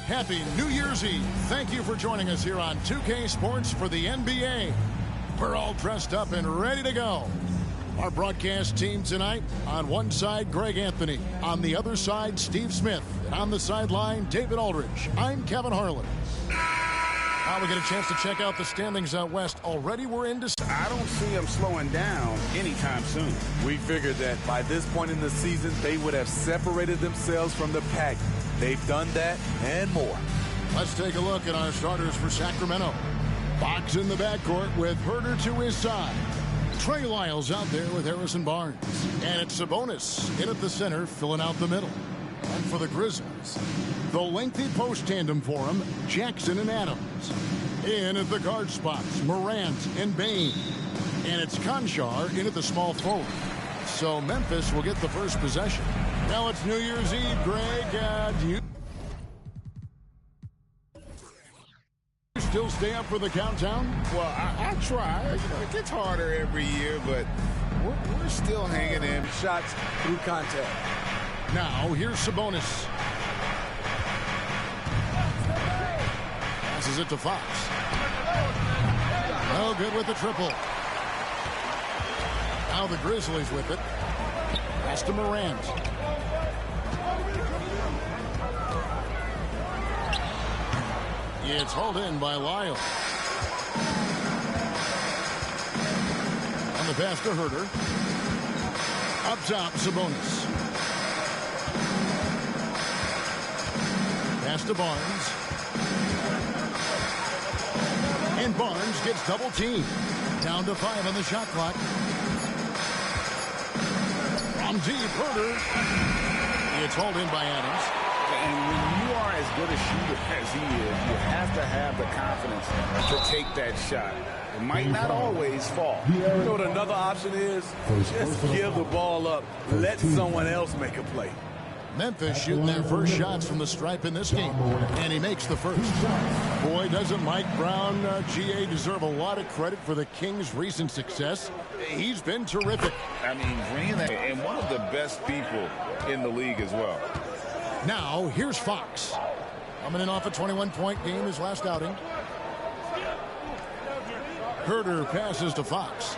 Happy New Year's Eve. Thank you for joining us here on 2K Sports for the NBA. We're all dressed up and ready to go. Our broadcast team tonight, on one side, Greg Anthony. On the other side, Steve Smith. And on the sideline, David Aldridge. I'm Kevin Harlan. Now we get a chance to check out the standings out west. Already we're into... I don't see them slowing down anytime soon. We figured that by this point in the season, they would have separated themselves from the pack. They've done that and more. Let's take a look at our starters for Sacramento. Fox in the backcourt with Herder to his side. Trey Lyles out there with Harrison Barnes. And it's Sabonis in at the center, filling out the middle. And for the Grizzlies, the lengthy post tandem for him, Jackson and Adams. In at the guard spots, Morant and Bane. And it's Konchar in at the small forward. So Memphis will get the first possession. Now it's New Year's Eve, Greg. Do you still stay up for the countdown? Well, I try. You know, it gets harder every year, but we're still hanging in. Shots through contact. Now, here's Sabonis. Passes it to Fox. No good with the triple. Now the Grizzlies with it. Pass to Morant. It's hauled in by Lyles. On the pass to Herder. Up top, Sabonis. Pass to Barnes. And Barnes gets double teamed. Down to 5 on the shot clock. From deep, Herder. It's hauled in by Adams. And when you are as good a shooter as he is, you have to have the confidence to take that shot. It might not always fall. You know what another option is? Just give the ball up. Let someone else make a play. Memphis shooting their first shots from the stripe in this game. And he makes the first. Boy, doesn't Mike Brown, GA, deserve a lot of credit for the Kings' recent success. He's been terrific. I mean, bringing that, and one of the best people in the league as well. Now, here's Fox. Coming in off a 21-point game his last outing. Herder passes to Fox.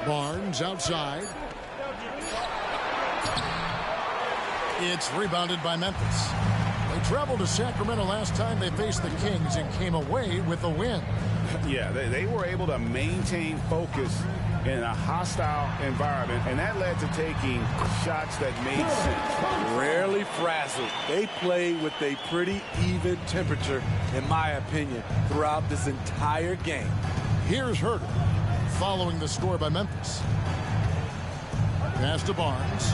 Barnes outside. It's rebounded by Memphis. They traveled to Sacramento last time they faced the Kings and came away with a win. Yeah, they were able to maintain focus in a hostile environment, and that led to taking shots that made sense. Rarely frazzled. They play with a pretty even temperature, in my opinion, throughout this entire game. Here's Herder, following the score by Memphis. Pass to Barnes.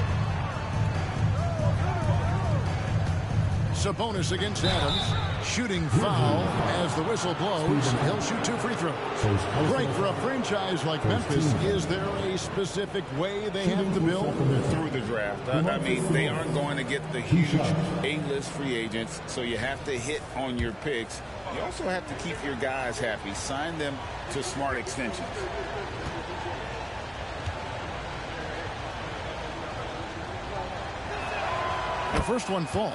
Sabonis against Adams. Shooting foul as the whistle blows. He'll shoot 2 free throws. Great for a franchise like Memphis. Is there a specific way they have to build? Through the draft. I mean, they aren't going to get the huge A-list free agents, so you have to hit on your picks. You also have to keep your guys happy. Sign them to smart extensions. The first one falls.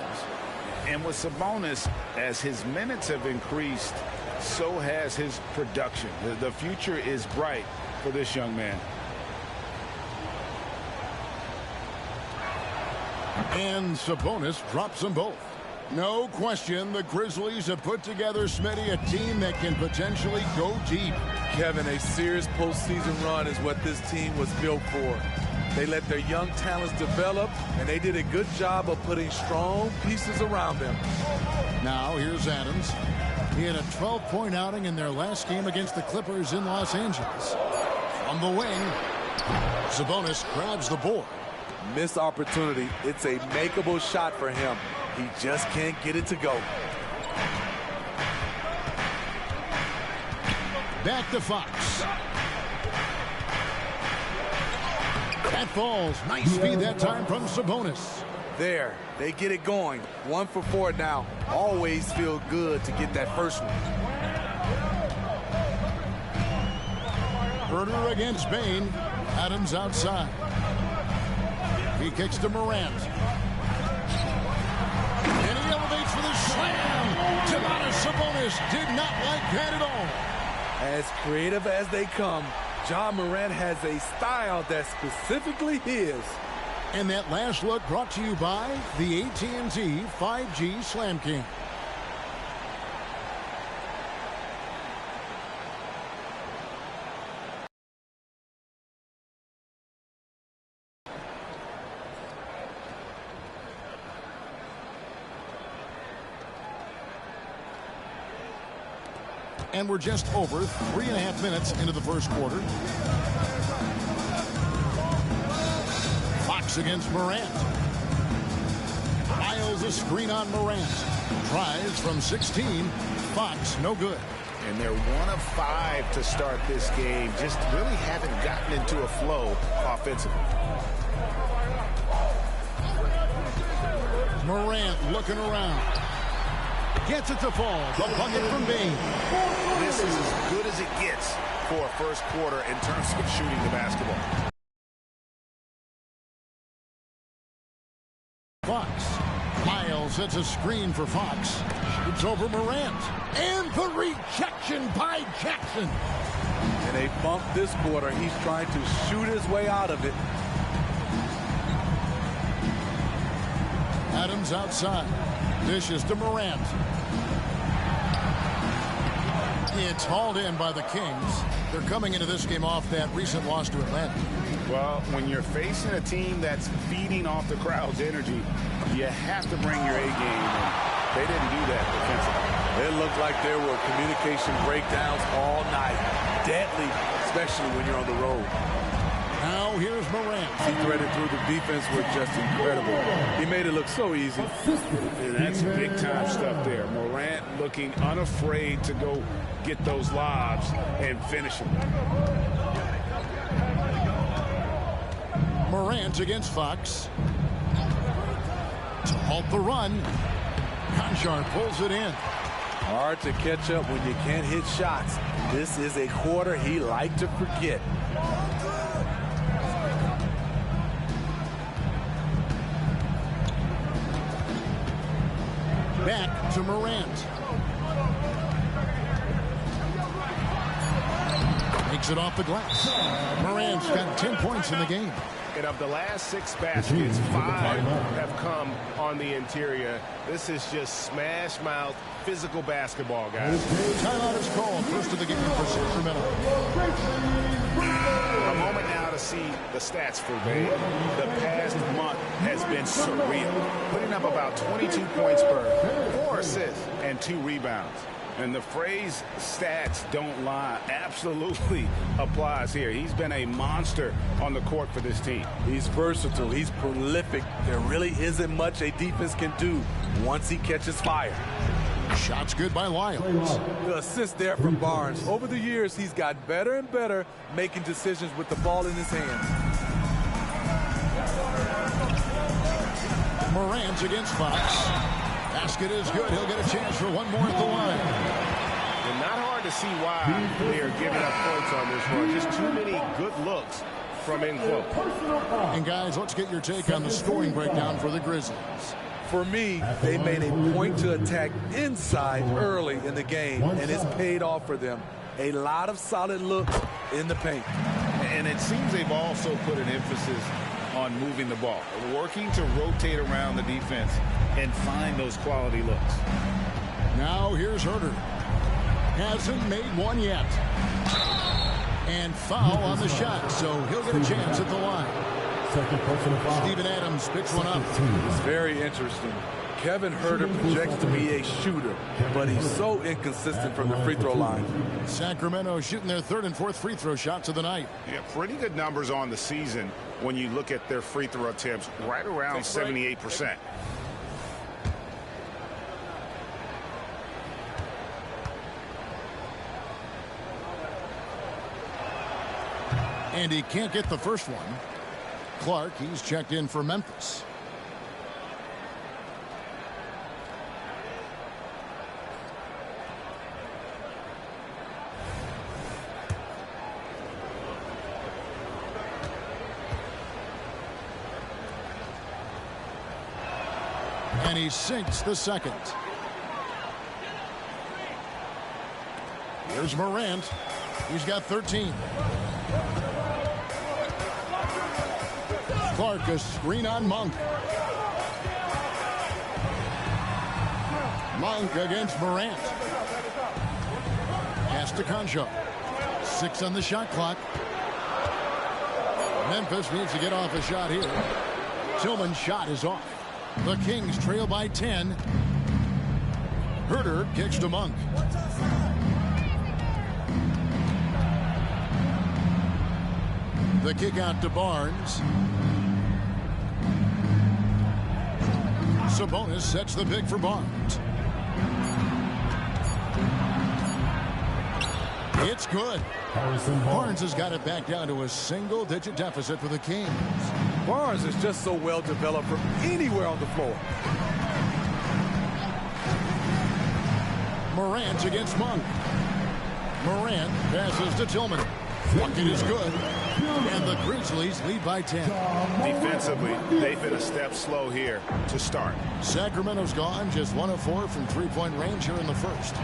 And with Sabonis, as his minutes have increased, so has his production. The future is bright for this young man. And Sabonis drops them both. No question, the Grizzlies have put together, Smitty, a team that can potentially go deep. Kevin, a serious postseason run is what this team was built for. They let their young talents develop, and they did a good job of putting strong pieces around them. Now, here's Adams. He had a 12-point outing in their last game against the Clippers in Los Angeles. From the wing, Sabonis grabs the board. Missed opportunity. It's a makeable shot for him. He just can't get it to go. Back to Fox. That falls. Nice speed that time from Sabonis. There, they get it going. 1 for 4 now. Always feel good to get that first one. Herder against Bane. Adams outside. He kicks to Morant. elevates for the slam. Domantas Sabonis did not like that at all. As creative as they come, Ja Morant has a style that's specifically his. And that last look brought to you by the AT&T 5G Slam King. And we're just over 3.5 minutes into the first quarter. Fox against Morant. Miles a screen on Morant. Tries from 16. Fox, no good. And they're 1 of 5 to start this game. Just really haven't gotten into a flow offensively. Morant looking around. Gets it to fall. The bucket from Bane. This is as good as it gets for a first quarter in terms of shooting the basketball. Fox. Miles sets a screen for Fox. Shoots over Morant. And the rejection by Jackson. And they bump this quarter. He's trying to shoot his way out of it. Adams outside. Dishes to Morant. It's hauled in by the Kings. They're coming into this game off that recent loss to Atlanta. Well, when you're facing a team that's feeding off the crowd's energy, you have to bring your A game, and they didn't do that defensively. It looked like there were communication breakdowns all night. Deadly, especially when you're on the road. Now here's Morant. He threaded through the defense was just incredible. He made it look so easy. And that's big-time stuff there. Morant looking unafraid to go get those lobs and finish them. Morant against Fox. To halt the run. Conchar pulls it in. Hard to catch up when you can't hit shots. This is a quarter he liked to forget. Back to Morant. Makes it off the glass. Morant's got 10 points in the game. And of the last 6 baskets, 5 have come on the interior. This is just smash mouth, physical basketball, guys. Timeout is called. First of the game for Sacramento. A moment now to see the stats for Bane. The past month has been surreal. Putting up about 22 points per 4 assists and 2 rebounds. And the phrase stats don't lie absolutely applies here. He's been a monster on the court for this team. He's versatile. He's prolific. There really isn't much a defense can do once he catches fire. Shots good by Lyles. The assist there from Barnes. Over the years, he's got better and better making decisions with the ball in his hands. Morant against Fox. Basket is good. He'll get a chance for one more at the line. And not hard to see why they are giving up points on this one. Just too many good looks from in close. And guys, let's get your take on the scoring breakdown for the Grizzlies. For me, they made a point to attack inside early in the game, and it's paid off for them. A lot of solid looks in the paint. And it seems they've also put an emphasis on moving the ball, working to rotate around the defense and find those quality looks. Now here's Herter. Hasn't made one yet. And foul on the shot, so he'll get a chance at the line. Steven Adams picks one up. It's very interesting. Kevin Herter projects to be a shooter, but he's so inconsistent from the free throw line. Sacramento shooting their 3rd and 4th free throw shots of the night. Yeah, pretty good numbers on the season when you look at their free throw attempts, right around 78%. And he can't get the first one. Clark, he's checked in for Memphis. And he sinks the second. Here's Morant. He's got 13. Clark, a screen on Monk. Monk against Morant. Pass to Concho. 6 on the shot clock. Memphis needs to get off a shot here. Tillman's shot is off. The Kings trail by 10. Herter kicks to Monk. The kick out to Barnes. Sabonis sets the pick for Barnes. It's good. Barnes has got it back down to a single-digit deficit for the Kings. Barnes is just so well developed from anywhere on the floor. Morant against Monk. Morant passes to Tillman. Bucket is good. And the Grizzlies lead by 10. Defensively, they've been a step slow here to start. Sacramento's gone just 1 of 4 from three-point range here in the first.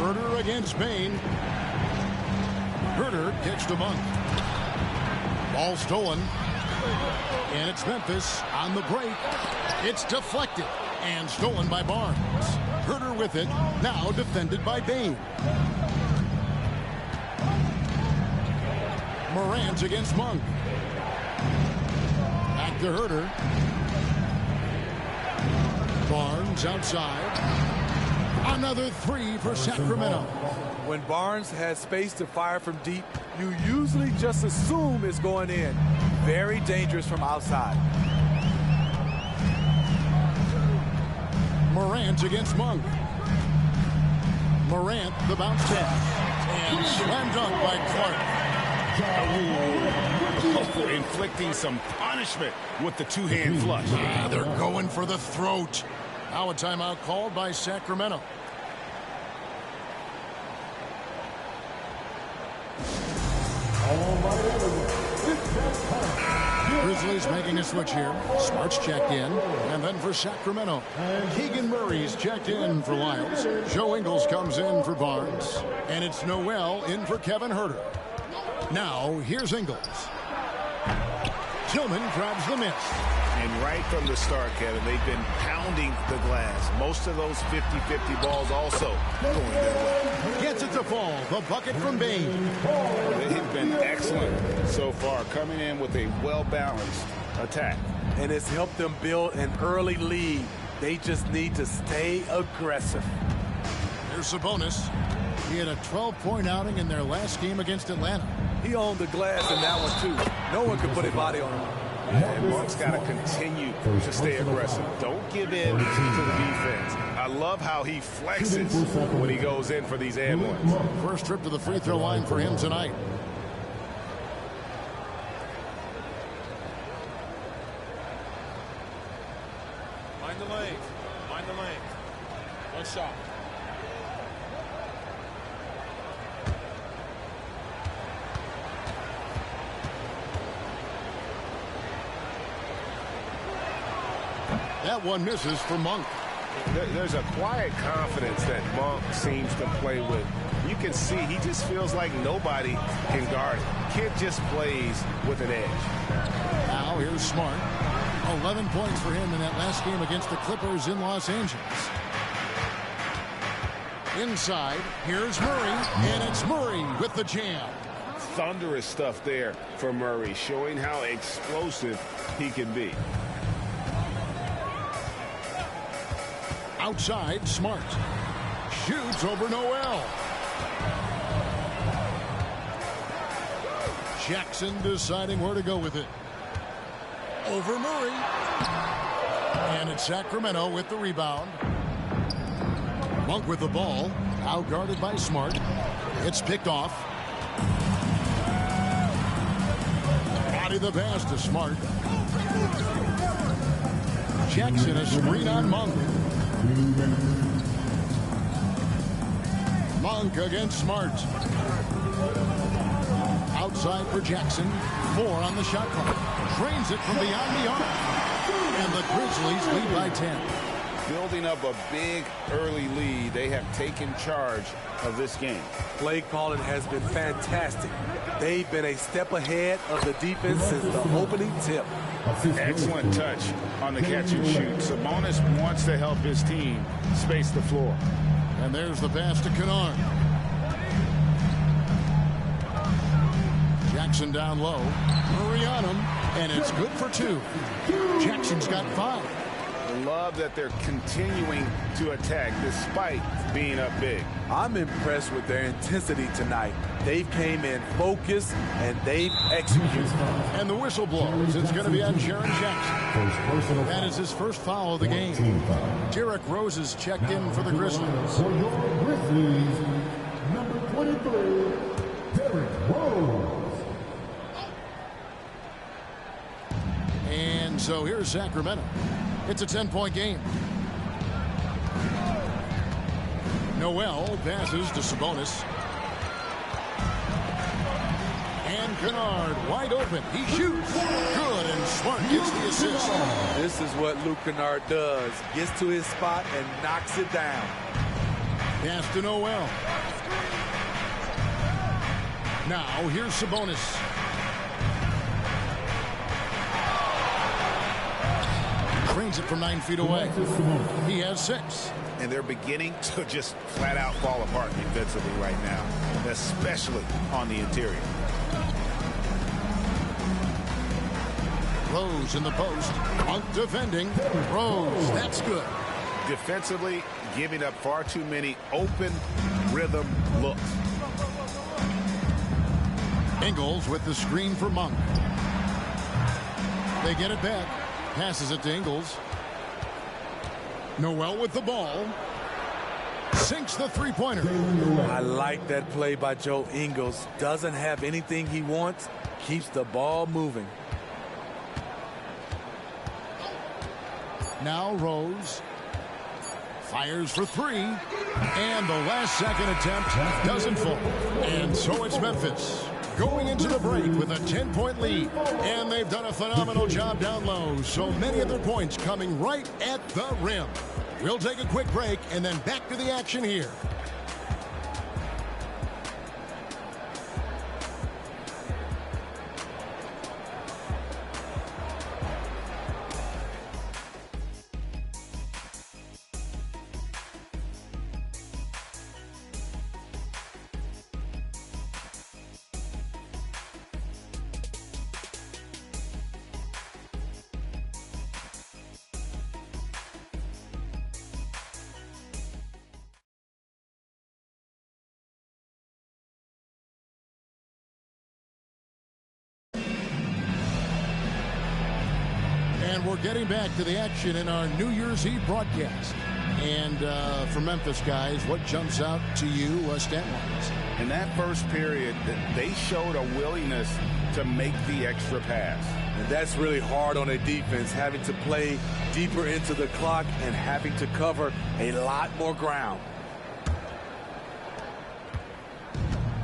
Herter against Bain. Herter kicks to Monk. Ball stolen. And it's Memphis on the break. It's deflected and stolen by Barnes. Herter with it, now defended by Bain. Morant against Monk. Back to Herter. Barnes outside. Another 3 for Sacramento. When Barnes has space to fire from deep, you usually just assume it's going in. Very dangerous from outside. Morant against Monk. Morant, the bounce pass. And slam dunk by Clark. Inflicting some punishment with the two-hand flush. They're going for the throat. Now a timeout called by Sacramento. Grizzlies making a switch here. Smart's checked in. And then for Sacramento, Keegan Murray's checked in for Lyles. Joe Ingles comes in for Barnes. And it's Noel in for Kevin Herter. Now, here's Ingles. Tillman grabs the miss. And right from the start, Kevin, they've been pounding the glass. Most of those 50-50 balls also going their way. Gets it to fall. The bucket from Bain. They've been excellent so far, coming in with a well-balanced attack. And it's helped them build an early lead. They just need to stay aggressive. Here's Sabonis. He had a 12-point outing in their last game against Atlanta. He owned the glass in that one, too. No one could put a body on him. And Monk's got to continue to stay aggressive. Don't give in to the defense. I love how he flexes when he goes in for these and ones. First trip to the free throw line for him tonight. Mind the lane. Mind the lane. One shot. That one misses for Monk. There's a quiet confidence that Monk seems to play with. You can see he just feels like nobody can guard him. Kid just plays with an edge. Now here's Smart. 11 points for him in that last game against the Clippers in Los Angeles. Inside, here's Murray, and it's Murray with the jam. Thunderous stuff there for Murray, showing how explosive he can be. Outside, Smart. Shoots over Noel. Jackson deciding where to go with it. Over Murray. And it's Sacramento with the rebound. Monk with the ball. Out guarded by Smart. It's picked off. Body the pass to Smart. Jackson a screen on Monk. Monk against Smart. Outside for Jackson. 4 on the shot clock. Drains it from beyond the arc. And the Grizzlies lead by 10. Building up a big early lead, they have taken charge of this game. Play calling has been fantastic. They've been a step ahead of the defense since the opening tip. Excellent touch on the catch and shoot. Sabonis wants to help his team space the floor. And there's the pass to Kennard. Jackson down low. Murray on him, and it's good for 2. Jackson's got 5. Love that they're continuing to attack despite being up big. I'm impressed with their intensity tonight. They came in focused and they've executed. And the whistle blows. It's going to be on Jaren Jackson. That is his first foul of the game. Derrick Rose is checked in for the Grizzlies. For your Grizzlies, number 23, Derrick Rose. And so here's Sacramento. It's a 10-point game. Noel passes to Sabonis. And Kennard wide open. He shoots. Good, and Smart gets the assist. This is what Luke Kennard does. Gets to his spot and knocks it down. Pass to Noel. Now here's Sabonis. Trains it from 9 feet away. He has 6. And they're beginning to just flat out fall apart defensively right now, especially on the interior. Rose in the post. Monk defending. Rose, that's good. Defensively, giving up far too many open rhythm looks. Ingles with the screen for Monk. They get it back. Passes it to Ingles. Noel with the ball. Sinks the three-pointer. I like that play by Joe Ingles. Doesn't have anything he wants. Keeps the ball moving. Now Rose. Fires for 3. And the last second attempt doesn't fall. And so it's Memphis going into the break with a 10-point lead. And they've done a phenomenal job down low. So many of their points coming right at the rim. We'll take a quick break and then back to the action here. And we're getting back to the action in our New Year's Eve broadcast. And for Memphis guys, what jumps out to you stat-wise? In that first period, they showed a willingness to make the extra pass. And that's really hard on a defense, having to play deeper into the clock and having to cover a lot more ground.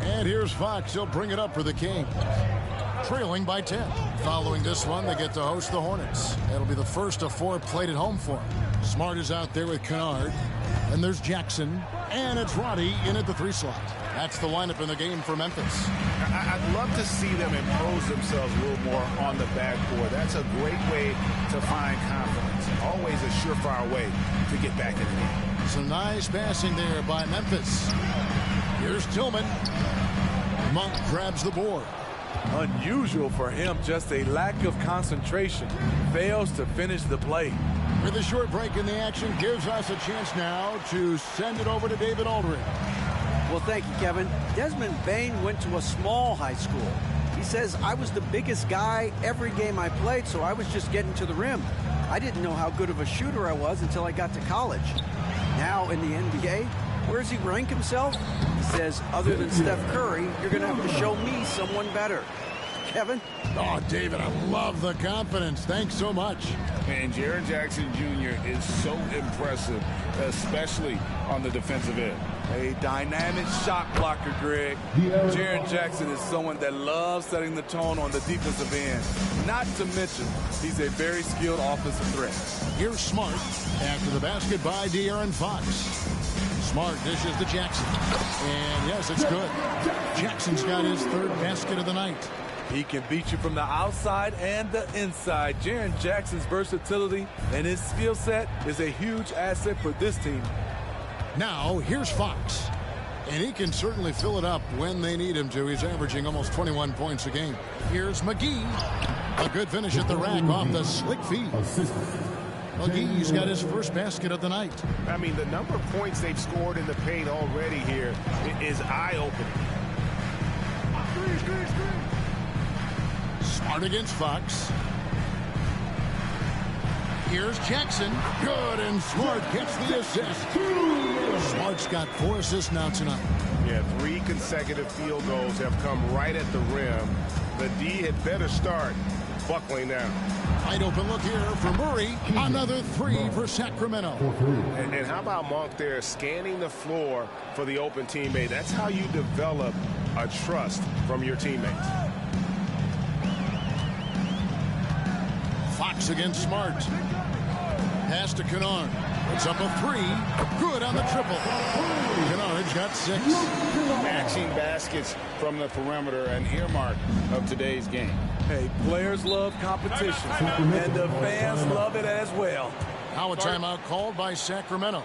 And here's Fox. He'll bring it up for the Kings. Trailing by 10. Following this one, they get to host the Hornets. That'll be the first of 4 played at home for them. Smart is out there with Kennard. And there's Jackson. And it's Roddy in at the 3 slot. That's the lineup in the game for Memphis. I'd love to see them impose themselves a little more on the backboard. That's a great way to find confidence. Always a surefire way to get back in the game. Some nice passing there by Memphis. Here's Tillman. Monk grabs the board. Unusual for him, just a lack of concentration. Fails to finish the play. With a short break in the action, gives us a chance now to send it over to David Aldridge. Well, thank you, Kevin. Desmond Bane went to a small high school. He says, I was the biggest guy every game I played, so I was just getting to the rim. I didn't know how good of a shooter I was until I got to college. Now in the NBA, where does he rank himself? He says, other than Steph Curry, you're going to have to show me someone better. Kevin. Oh, David, I love the confidence. Thanks so much. And Jaren Jackson Jr. is so impressive, especially on the defensive end. A dynamic shot blocker, Greg. Jaren Jackson is someone that loves setting the tone on the defensive end. Not to mention, he's a very skilled offensive threat. Here's Smart after the basket by De'Aaron Fox. Smart dishes to Jackson. And yes, it's good. Jackson's got his third basket of the night. He can beat you from the outside and the inside. Jaren Jackson's versatility and his skill set is a huge asset for this team. Now, here's Fox. And he can certainly fill it up when they need him to. He's averaging almost 21 points a game. Here's McGee. A good finish at the rack off the slick feed. McGee's got his first basket of the night. I mean, the number of points they've scored in the paint already here is eye-opening. Smart against Fox. Here's Jackson. Good, and Smart gets the assist. Smart's got 4 assists now tonight. Yeah, 3 consecutive field goals have come right at the rim. The D had better start buckling down. Wide open look here for Murray. Another 3 for Sacramento. And how about Monk there scanning the floor for the open teammate? That's how you develop a trust from your teammates. Fox against Smart. Pass to Kennard. It's up a 3. Good on the triple. Kennard's got 6. Matching baskets from the perimeter, an earmark of today's game. Hey, players love competition, and the fans love it as well. Now a timeout called by Sacramento.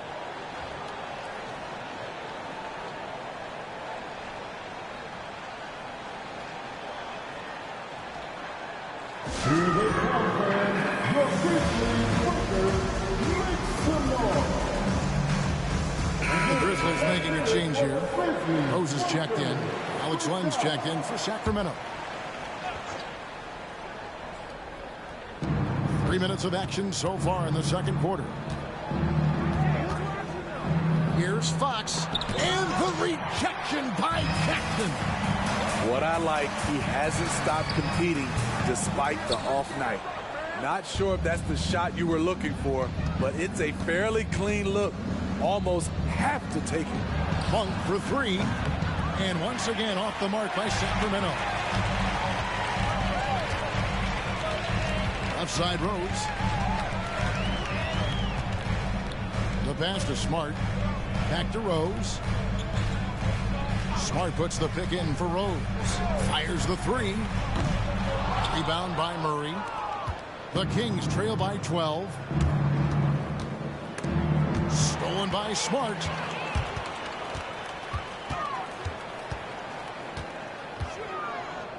The Grizzlies making a change here. Rose is checked in. Alex Len's checked in for Sacramento. 3 minutes of action so far in the second quarter. Here's Fox. And the rejection by Jackson. What I like, he hasn't stopped competing despite the off night. Not sure if that's the shot you were looking for, but it's a fairly clean look. Almost have to take it. Monk for 3. And once again off the mark by Sacramento. Outside Rose. The pass to Smart. Back to Rose. Smart puts the pick in for Rose. Fires the 3. Rebound by Murray. The Kings trail by 12. Stolen by Smart.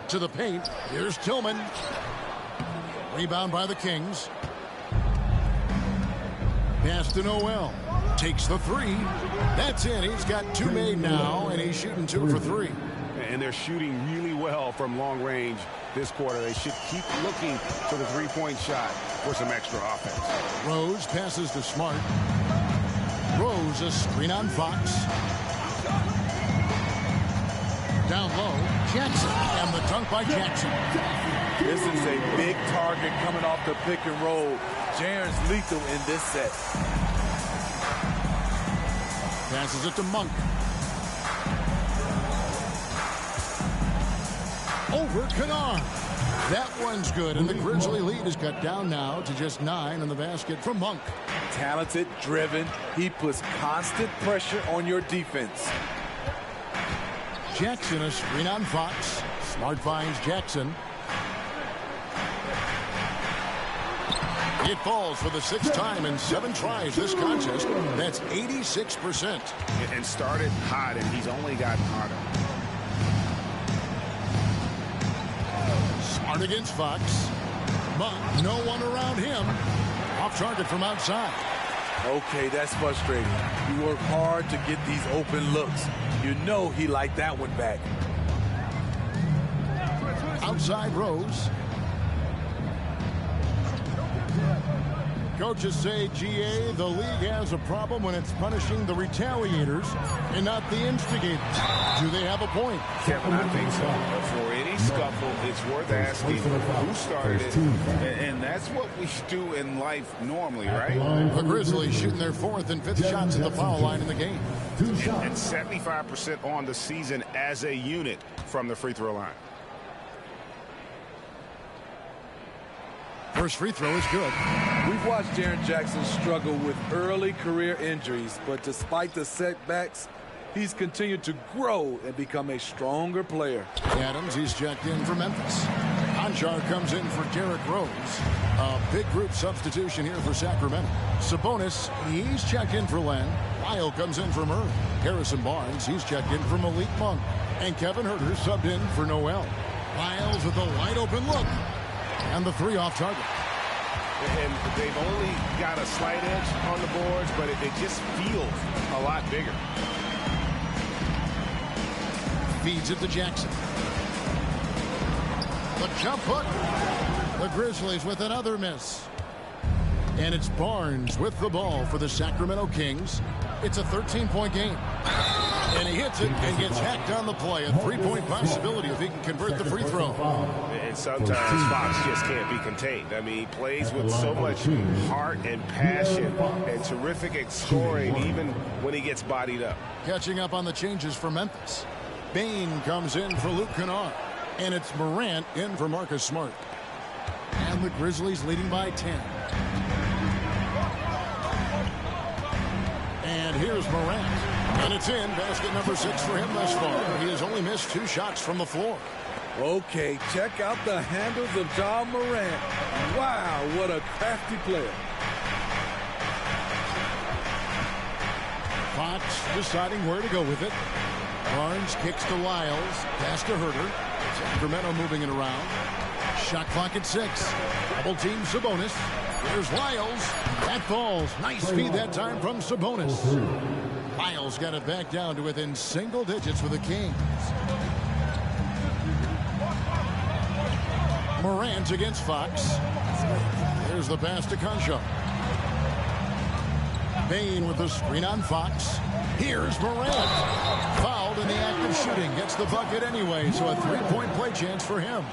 To the paint. Here's Tillman. Rebound by the Kings. Pass to Noel. Takes the 3. That's in. He's got 2 made now, and he's shooting 2 for 3. And they're shooting really well from long range this quarter. They should keep looking for the three-point shot for some extra offense. Rose passes to Smart. Rose a screen on Fox. Down low, Jackson, and the dunk by Jackson. This is a big target coming off the pick and roll. Jaren's lethal in this set. Passes it to Monk. Over Kennard. That one's good, and the Grizzly lead is cut down now to just 9 in the basket from Monk. Talented, driven. He puts constant pressure on your defense. Jackson a screen on Fox. Smart finds Jackson. It falls for the 6th time in 7 tries this contest. That's 86%. And started hot, and he's only gotten hotter. Smart against Fox. Monk, no one around him. Off target from outside. Okay, that's frustrating. You work hard to get these open looks. You know he liked that one back. Outside Rose. Coaches say, GA, the league has a problem when it's punishing the retaliators and not the instigators. Do they have a point? Kevin, I think so. For any scuffle, it's worth asking who started it, and that's what we do in life normally, right? The Grizzlies shooting their 4th and 5th shots at the foul line in the game. And 75% on the season as a unit from the free throw line. First free throw is good. We've watched Jaren Jackson struggle with early career injuries, but despite the setbacks, he's continued to grow and become a stronger player. Adams, he's checked in for Memphis. Anjar comes in for Derrick Rose. A big group substitution here for Sacramento. Sabonis, he's checked in for Len. Lyle comes in for Murray. Harrison Barnes, he's checked in for Malik Monk. And Kevin Huerter subbed in for Noel. Lyles with a wide open look. And the 3 off target. And they've only got a slight edge on the boards, but it just feels a lot bigger. Feeds it to Jackson. The jump hook. The Grizzlies with another miss. And it's Barnes with the ball for the Sacramento Kings. It's a 13-point game. And he hits it and gets hacked on the play. A 3-point possibility if he can convert the free throw. And sometimes Fox just can't be contained. I mean, he plays with so much heart and passion and terrific scoring even when he gets bodied up. Catching up on the changes for Memphis. Bane comes in for Luke Kennard. And it's Morant in for Marcus Smart. And the Grizzlies leading by 10. And here's Morant. And it's in. Basket number 6 for him thus far. He has only missed 2 shots from the floor. Okay, check out the handles of Ja Morant. Wow, what a crafty player. Fox deciding where to go with it. Barnes kicks to Lyles. Pass to Huerter. Sacramento moving it around. Shot clock at 6. Double team Sabonis. Here's Lyles. That falls. Nice feed that time from Sabonis. Lyles got it back down to within single digits for the Kings. Morant against Fox. There's the pass to Concha. Bane with the screen on Fox. Here's Morant. Fouled in the act of shooting. Gets the bucket anyway, so a 3-point play chance for him.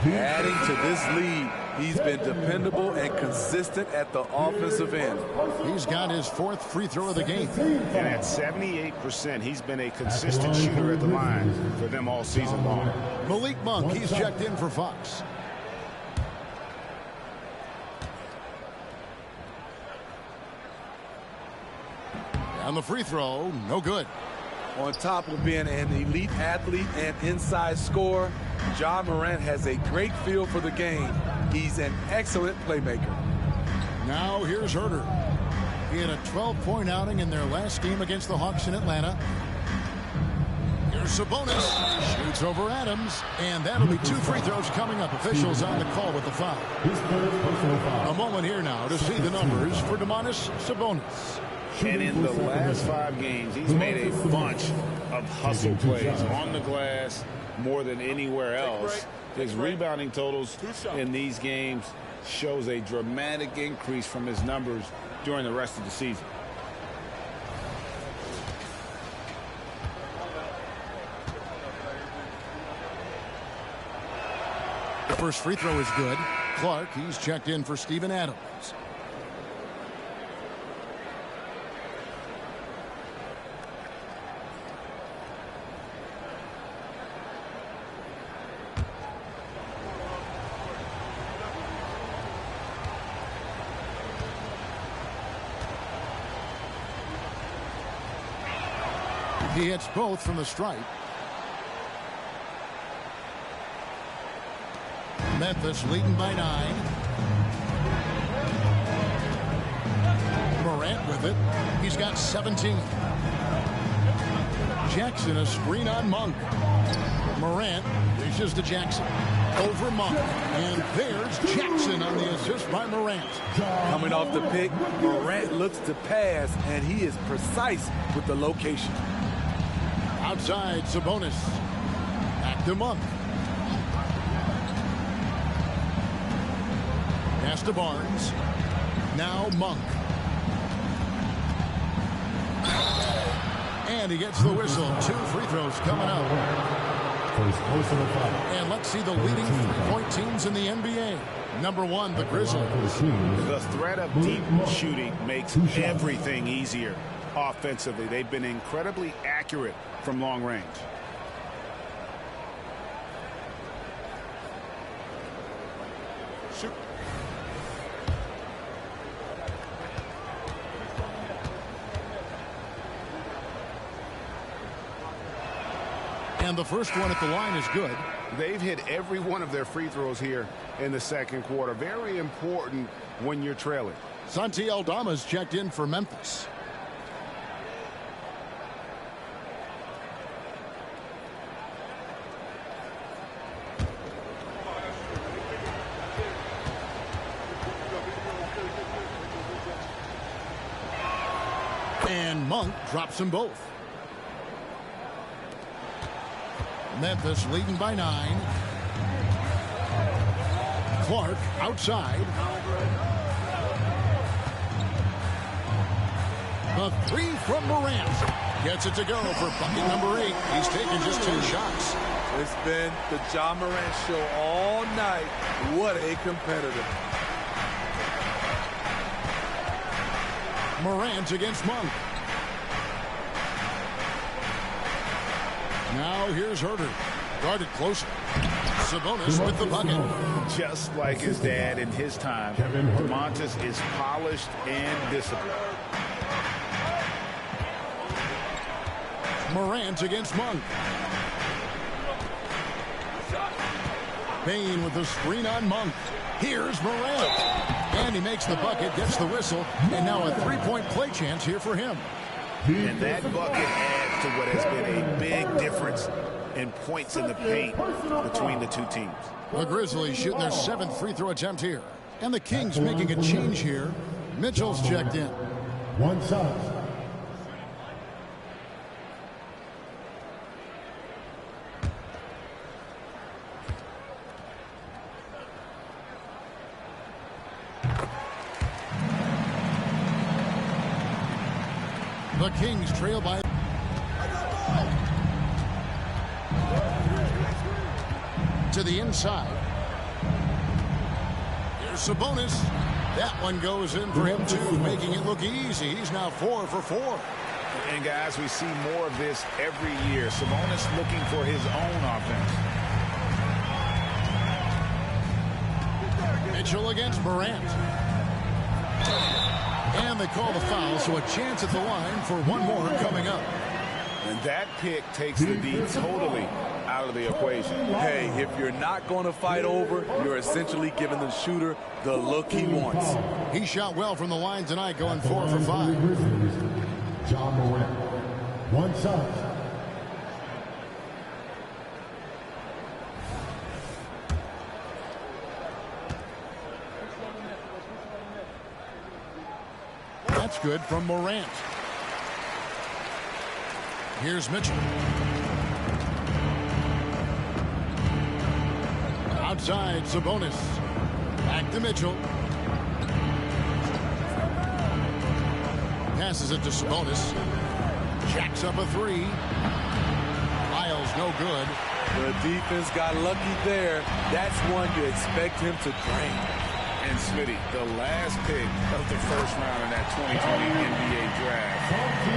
Adding to this lead, he's been dependable and consistent at the offensive end. He's got his 4th free throw of the game. And at 78%, he's been a consistent shooter at the line for them all season long. Malik Monk, he's checked in for Fox. And the free throw, no good. On top of being an elite athlete and inside scorer, Ja Morant has a great feel for the game. He's an excellent playmaker. Now here's Huerter. He had a 12-point outing in their last game against the Hawks in Atlanta. Here's Sabonis. Shoots over Adams. And that'll be 2 free throws coming up. Officials on the call with the foul. A moment here now to see the numbers for Domantas Sabonis. And in the last 5 games, he's made a bunch of hustle plays on the glass more than anywhere else. His rebounding totals in these games shows a dramatic increase from his numbers during the rest of the season. The first free throw is good. Clark, he's checked in for Steven Adams. He hits both from the stripe. Memphis leading by 9. Morant with it. He's got 17. Jackson a screen on Monk. Morant reaches to Jackson. Over Monk. And there's Jackson on the assist by Morant. Coming off the pick, Morant looks to pass, and he is precise with the location. Outside, Sabonis. Back to Monk. Pass to Barnes. Now Monk. And he gets the whistle. 2 free throws coming up. And let's see the leading three-point teams in the NBA. Number 1, the Grizzlies. The threat of deep shooting makes everything easier offensively. They've been incredibly accurate from long range. Shoot. And the first one at the line is good. They've hit every one of their free throws here in the second quarter. Very important when you're trailing. Santi Aldama's checked in for Memphis. And Monk drops them both. Memphis leading by 9. Clark outside. The 3 from Morant. Gets it to go for bucket number 8. He's taken just 2 shots. It's been the Ja Morant show all night. What a competitor. Morant against Monk. Now here's Herter. Guarded closer. Sabonis with the bucket. Just like his dad in his time, Domantas is polished and disciplined. Morant against Monk. Bane with the screen on Monk. Here's Morant. And he makes the bucket, gets the whistle, and now a 3-point play chance here for him. And that bucket adds to what has been a big difference in points in the paint between the two teams. The Grizzlies shooting their 7th free throw attempt here. And the Kings making a change here. Mitchell's checked in. 1 shot. The Kings trail by to the inside. Here's Sabonis. That one goes in for him too, making it look easy. He's now 4 for 4. And guys, we see more of this every year. Sabonis looking for his own offense. Mitchell against Morant. And they call the foul, so a chance at the line for one more coming up. And that pick takes the D totally out of the equation. Hey, if you're not going to fight over, you're essentially giving the shooter the look he wants. He shot well from the line tonight, going 4 for 5. Ja Morant. 1 shot. That's good from Morant. Here's Mitchell. Outside, Sabonis. Back to Mitchell. Passes it to Sabonis. Jacks up a 3. Lyles no good. The defense got lucky there. That's one you expect him to drain. And Smitty, the last pick of the first round in that 2020 NBA draft.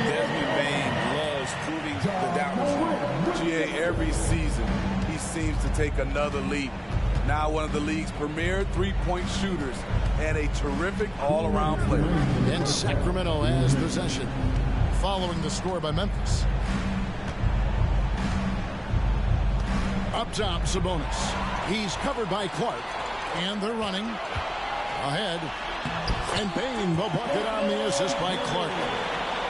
Desmond Bane loves proving the doubters wrong. GA, every season, he seems to take another leap. Now one of the league's premier three-point shooters and a terrific all-around player. And Sacramento has possession following the score by Memphis. Up top, Sabonis. He's covered by Clark. And they're running. Ahead. And Bane, the bucket on the assist by Clark.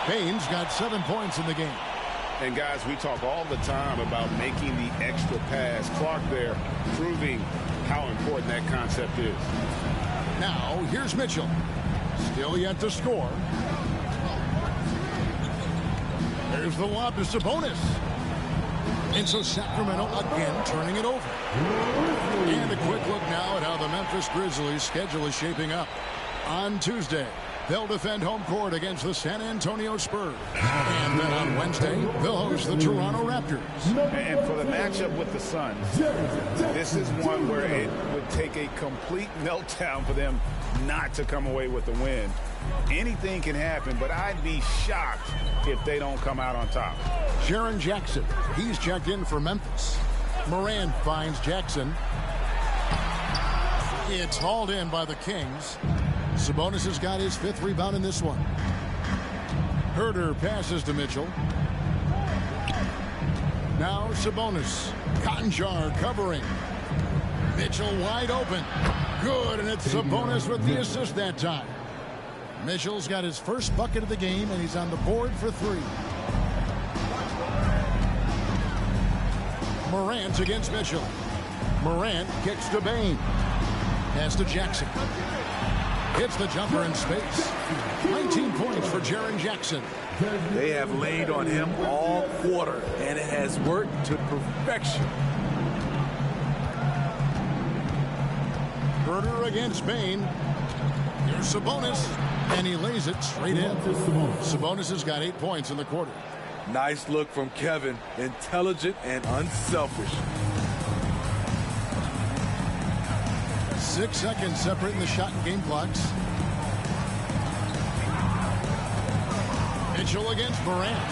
Bane's got 7 points in the game. And guys, we talk all the time about making the extra pass. Clark there proving how important that concept is. Now, here's Mitchell. Still yet to score. There's the lob to Sabonis. And so Sacramento again turning it over. And a quick look now at how the Memphis Grizzlies schedule is shaping up. On Tuesday, they'll defend home court against the San Antonio Spurs. And then on Wednesday, they'll host the Toronto Raptors. And for the matchup with the Suns, this is one where it would take a complete meltdown for them not to come away with the win. Anything can happen, but I'd be shocked if they don't come out on top. Jaren Jackson, he's checked in for Memphis. Morant finds Jackson. It's hauled in by the Kings. Sabonis has got his 5th rebound in this one. Herder passes to Mitchell. Now Sabonis. Conjar covering. Mitchell wide open. Good, and it's Sabonis with the assist that time. Mitchell's got his first bucket of the game, and he's on the board for 3. Morant against Mitchell. Morant kicks to Bane. Pass to Jackson. Hits the jumper in space. 19 points for Jaren Jackson. They have laid on him all quarter, and it has worked to perfection. Herder against Bane. Here's Sabonis, and he lays it straight in. Sabonis has got 8 points in the quarter. Nice look from Kevin. Intelligent and unselfish. 6 seconds separating the shot and game clocks. Mitchell against Morant.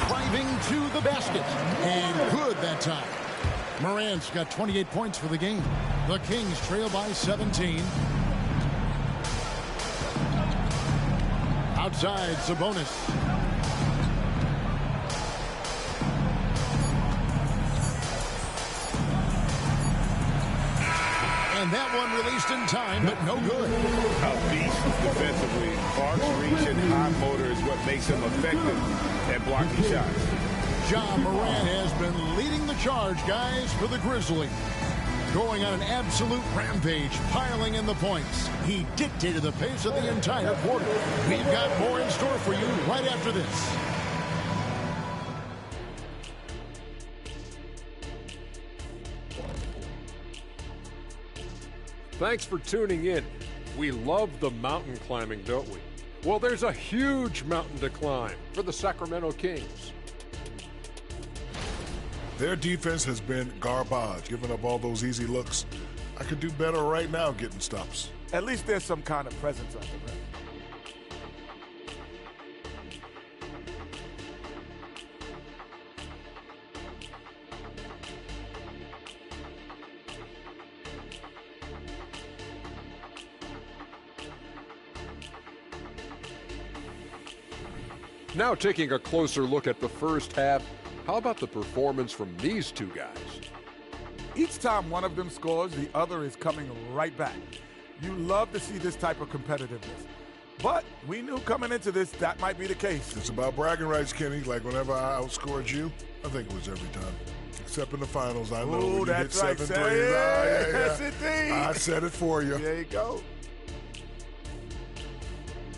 Driving to the basket. And good that time. Morant's got 28 points for the game. The Kings trail by 17. Outside, Sabonis. And that one released in time, but no good. A beast defensively. Park's reach and high motor is what makes him effective at blocking shots. Ja Morant has been leading the charge, guys, for the Grizzlies. Going on an absolute rampage, piling in the points. He dictated the pace of the entire quarter. We've got more in store for you right after this. Thanks for tuning in. We love the mountain climbing, don't we? Well, there's a huge mountain to climb for the Sacramento Kings. Their defense has been garbage, giving up all those easy looks. I could do better right now getting stops. At least there's some kind of presence on the rim. Now taking a closer look at the first half, how about the performance from these two guys? Each time one of them scores, the other is coming right back. You love to see this type of competitiveness. But we knew coming into this that might be the case. It's about bragging rights, Kenny. Like whenever I outscored you, I think it was every time. Except in the finals, I know when you hit 7 threes. That's it, I said it for you. There you go.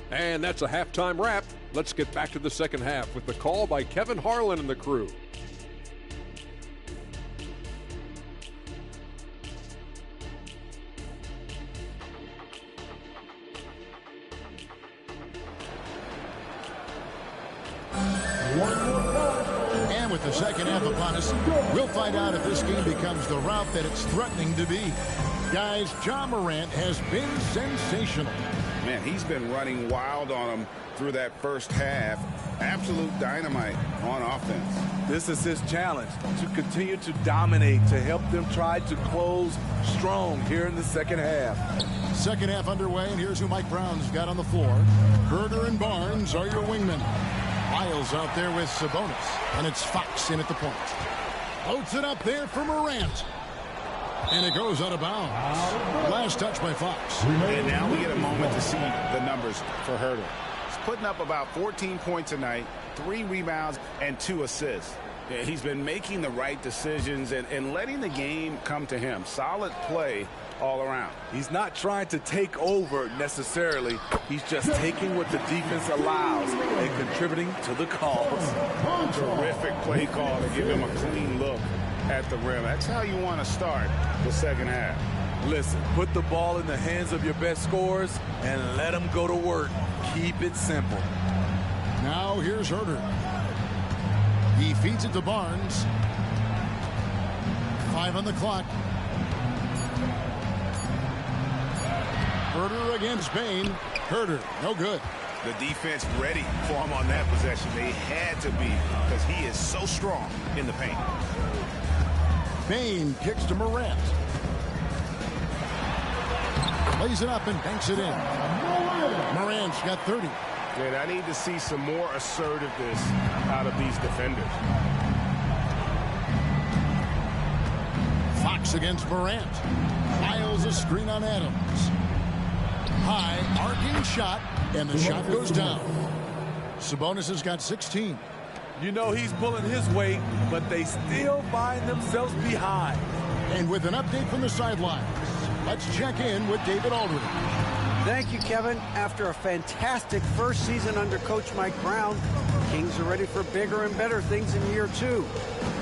And that's a halftime wrap. Let's get back to the second half with the call by Kevin Harlan and the crew. And with the second half upon us, we'll find out if this game becomes the route that it's threatening to be. Guys, Ja Morant has been sensational. Man, he's been running wild on them through that first half. Absolute dynamite on offense. This is his challenge, to continue to dominate, to help them try to close strong here in the second half. Second half underway, and here's who Mike Brown's got on the floor. Herder and Barnes are your wingmen. Lyles out there with Sabonis, and it's Fox in at the point. Floats it up there for Morant. And it goes out of bounds. Last touch by Fox. And now we get a moment to see the numbers for Herder. He's putting up about 14 points a night, 3 rebounds, and 2 assists. He's been making the right decisions and letting the game come to him. Solid play all around. He's not trying to take over necessarily. He's just taking what the defense allows and contributing to the cause. Terrific play call to give him a clean look at the rim. That's how you want to start the second half. Listen, put the ball in the hands of your best scorers and let them go to work. Keep it simple. Now here's Herder. He feeds it to Barnes. 5 on the clock. Herder against Bain. Herder, no good. The defense ready for him on that possession. They had to be because he is so strong in the paint. Bain kicks to Morant. Lays it up and banks it in. Morant's got 30. And I need to see some more assertiveness out of these defenders. Fox against Morant. Files a screen on Adams. High, arcing shot, and the shot goes down. Sabonis has got 16. You know he's pulling his weight, but they still find themselves behind. And with an update from the sidelines, let's check in with David Aldridge. Thank you, Kevin. After a fantastic first season under Coach Mike Brown, Kings are ready for bigger and better things in year 2.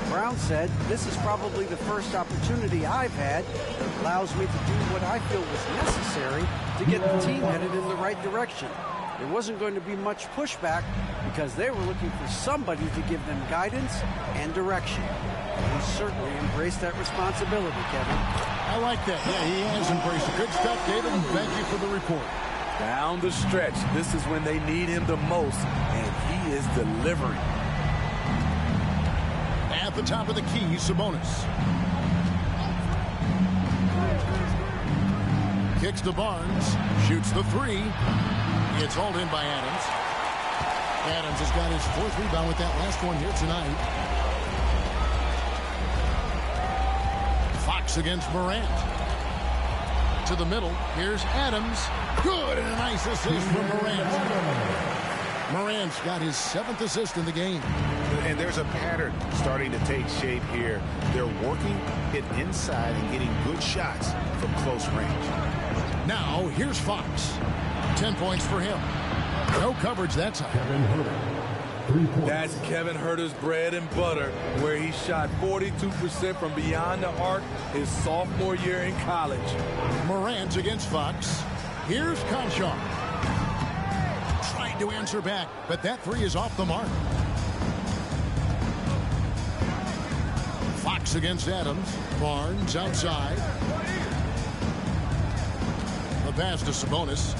Brown said, "This is probably the first opportunity I've had that allows me to do what I feel was necessary to get the team headed in the right direction." There wasn't going to be much pushback because they were looking for somebody to give them guidance and direction. And he certainly embraced that responsibility, Kevin. I like that. Yeah, he has embraced it. Good stuff, David, and thank you for the report. Down the stretch, this is when they need him the most, and he is delivering. At the top of the key, Sabonis. Kicks to Barnes. Shoots the 3. It's hauled in by Adams. Adams has got his 4th rebound with that last one here tonight. Fox against Morant. To the middle. Here's Adams. Good, and a nice assist from Morant. Morant's got his 7th assist in the game. And there's a pattern starting to take shape here. They're working it inside and getting good shots from close range. Now, here's Fox. 10 points for him. No coverage that time. That's Kevin Herter's bread and butter, where he shot 42% from beyond the arc his sophomore year in college. Morant against Fox. Here's Conchar. Tried to answer back, but that 3 is off the mark. Fox against Adams. Barnes outside. The pass to Sabonis.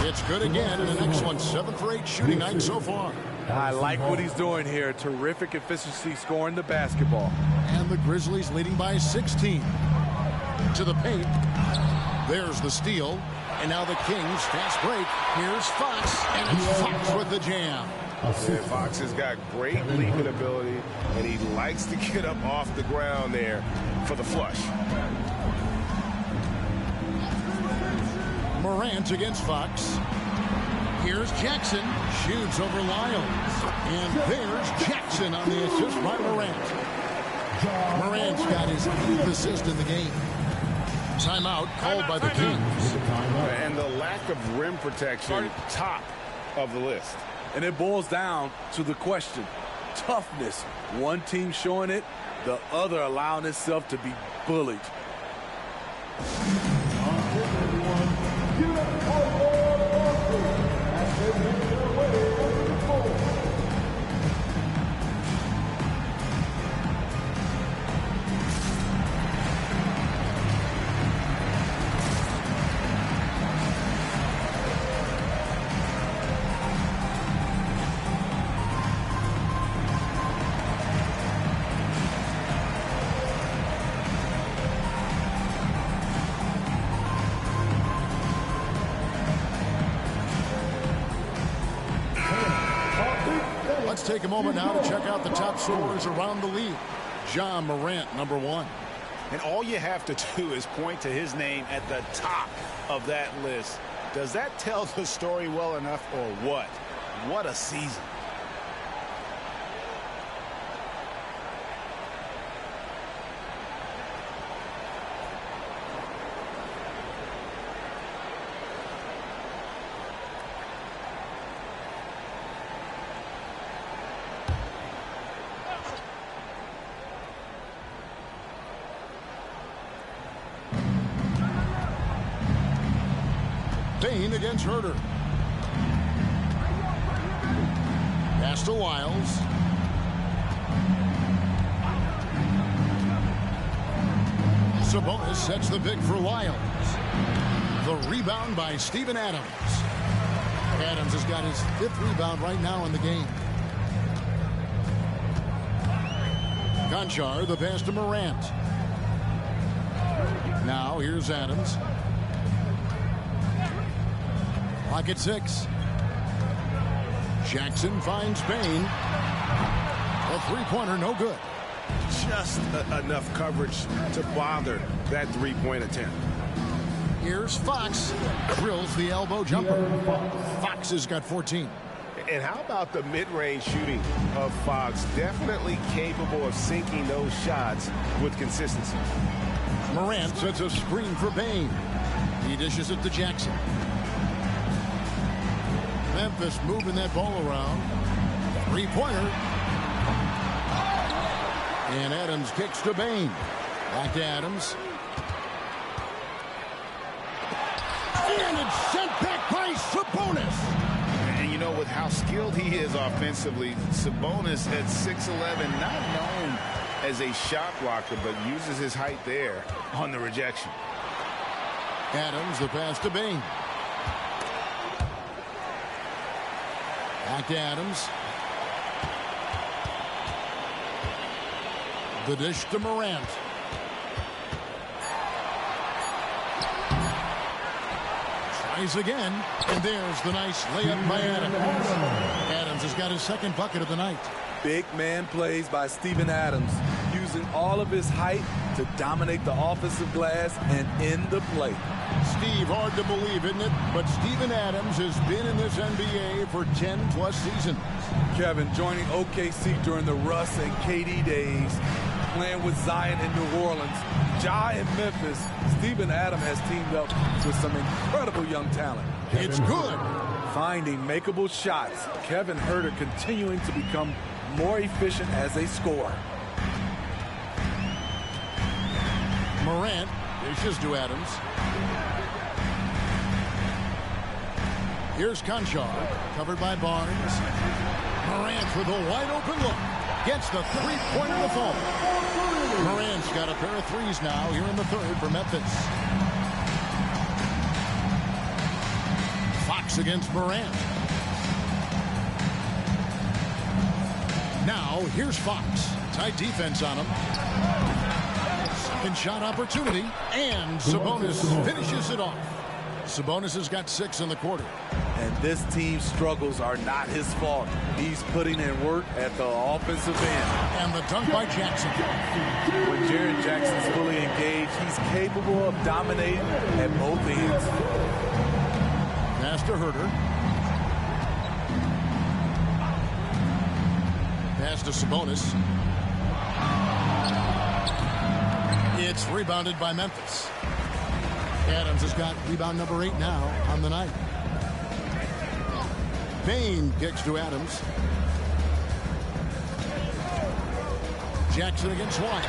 It's good again, and the next one 7 for 8 shooting night so far. I like what he's doing here. Terrific efficiency scoring the basketball. And the Grizzlies leading by 16. To the paint. There's the steal. And now the Kings fast break. Here's Fox, and it's Fox with the jam. Yeah, Fox has got great leaping ability, and he likes to get up off the ground there for the flush. Morant against Fox. Here's Jackson. Shoots over Lyles. And there's Jackson on the assist by Morant. Morant's got his 8th assist in the game. Timeout called by the Kings. And the lack of rim protection, top of the list. And it boils down to the question. Toughness. One team showing it, the other allowing itself to be bullied. Take a moment now to check out the top scorers around the league. Ja Morant, number 1. And all you have to do is point to his name at the top of that list. Does that tell the story well enough or what? What a season. Bane against Herder. Pass to Wiles. Sabonis sets the pick for Wiles. The rebound by Steven Adams. Adams has got his 5th rebound right now in the game. Conchar, the pass to Morant. Now here's Adams. Clock at 6. Jackson finds Bane. A three-pointer, no good. Just enough coverage to bother that three-point attempt. Here's Fox. Drills the elbow jumper. Fox has got 14. And how about the mid-range shooting of Fox? Definitely capable of sinking those shots with consistency. Morant sets a screen for Bane. He dishes it to Jackson. Memphis moving that ball around. Three-pointer. And Adams kicks to Bane. Back to Adams. And it's sent back by Sabonis. And you know, with how skilled he is offensively, Sabonis at 6'11", not known as a shot blocker, but uses his height there on the rejection. Adams, the pass to Bane. Back to Adams. The dish to Morant. Tries again, and there's the nice layup by Adams. Adams has got his 2nd bucket of the night. Big man plays by Steven Adams, using all of his height to dominate the offensive glass and end the play. Steve, hard to believe, isn't it? But Steven Adams has been in this NBA for 10+ seasons. Kevin, joining OKC during the Russ and KD days, playing with Zion in New Orleans, Ja in Memphis, Steven Adams has teamed up with some incredible young talent. It's good. Finding makeable shots. Kevin Herter continuing to become more efficient as a scorer. Morant dishes to Adams. Here's Conchar, covered by Barnes. Morant with a wide open look. Gets the three-pointer to fall. Morant's got a pair of threes now here in the 3rd for Memphis. Fox against Morant. Now here's Fox. Tight defense on him. Second shot opportunity, and Sabonis finishes it off. Sabonis has got 6 in the quarter. And this team's struggles are not his fault. He's putting in work at the offensive end. And the dunk by Jackson. When Jaren Jackson's fully engaged, he's capable of dominating at both ends. Pass to Herter. Pass to Sabonis. It's rebounded by Memphis. Adams has got rebound number 8 now on the night. Bane kicks to Adams. Jackson against White.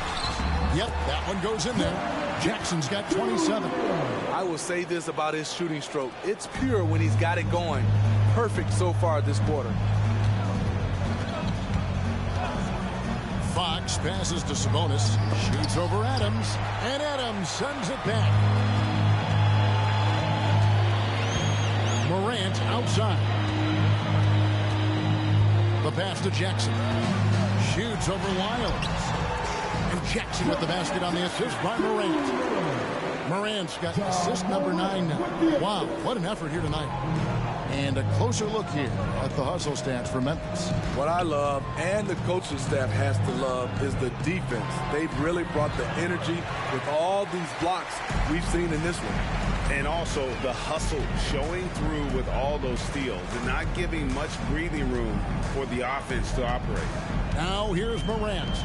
Yep, that one goes in there. Jackson's got 27. I will say this about his shooting stroke. It's pure when he's got it going. Perfect so far this quarter. Fox passes to Sabonis. Shoots over Adams. And Adams sends it back. Morant outside. The pass to Jackson. Shoots over Wiles. And Jackson with the basket on the assist by Morant. Morant's got assist number 9 now. Wow, what an effort here tonight. And a closer look here at the hustle stats for Memphis. What I love, and the coaching staff has to love, is the defense. They've really brought the energy with all these blocks we've seen in this one. And also the hustle showing through with all those steals and not giving much breathing room for the offense to operate. Now here's Morant.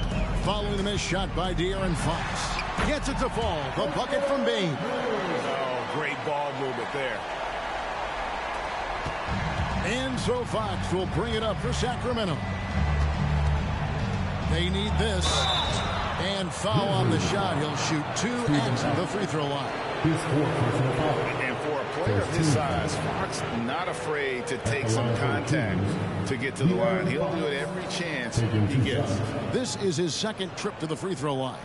Following the missed shot by De'Aaron Fox. Gets it to fall. The bucket from Bane. Oh, great ball movement there. And so Fox will bring it up for Sacramento. They need this. And foul on the shot. He'll shoot 2 at the free throw line. And for a player of his size, Fox not afraid to take some contact to get to the line. He'll do it every chance he gets. This is his second trip to the free throw line.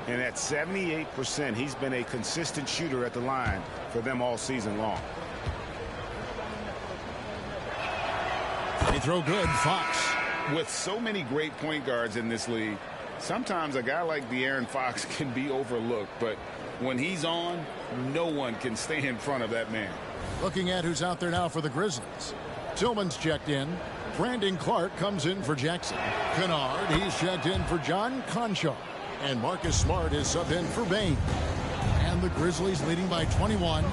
And at 78%, he's been a consistent shooter at the line for them all season long. Free throw good, Fox. With so many great point guards in this league, sometimes a guy like De'Aaron Fox can be overlooked, but when he's on, no one can stay in front of that man. Looking at who's out there now for the Grizzlies. Tillman's checked in. Brandon Clark comes in for Jackson. Kennard, he's checked in for John Conchar. And Marcus Smart is subbed in for Bain. And the Grizzlies leading by 21.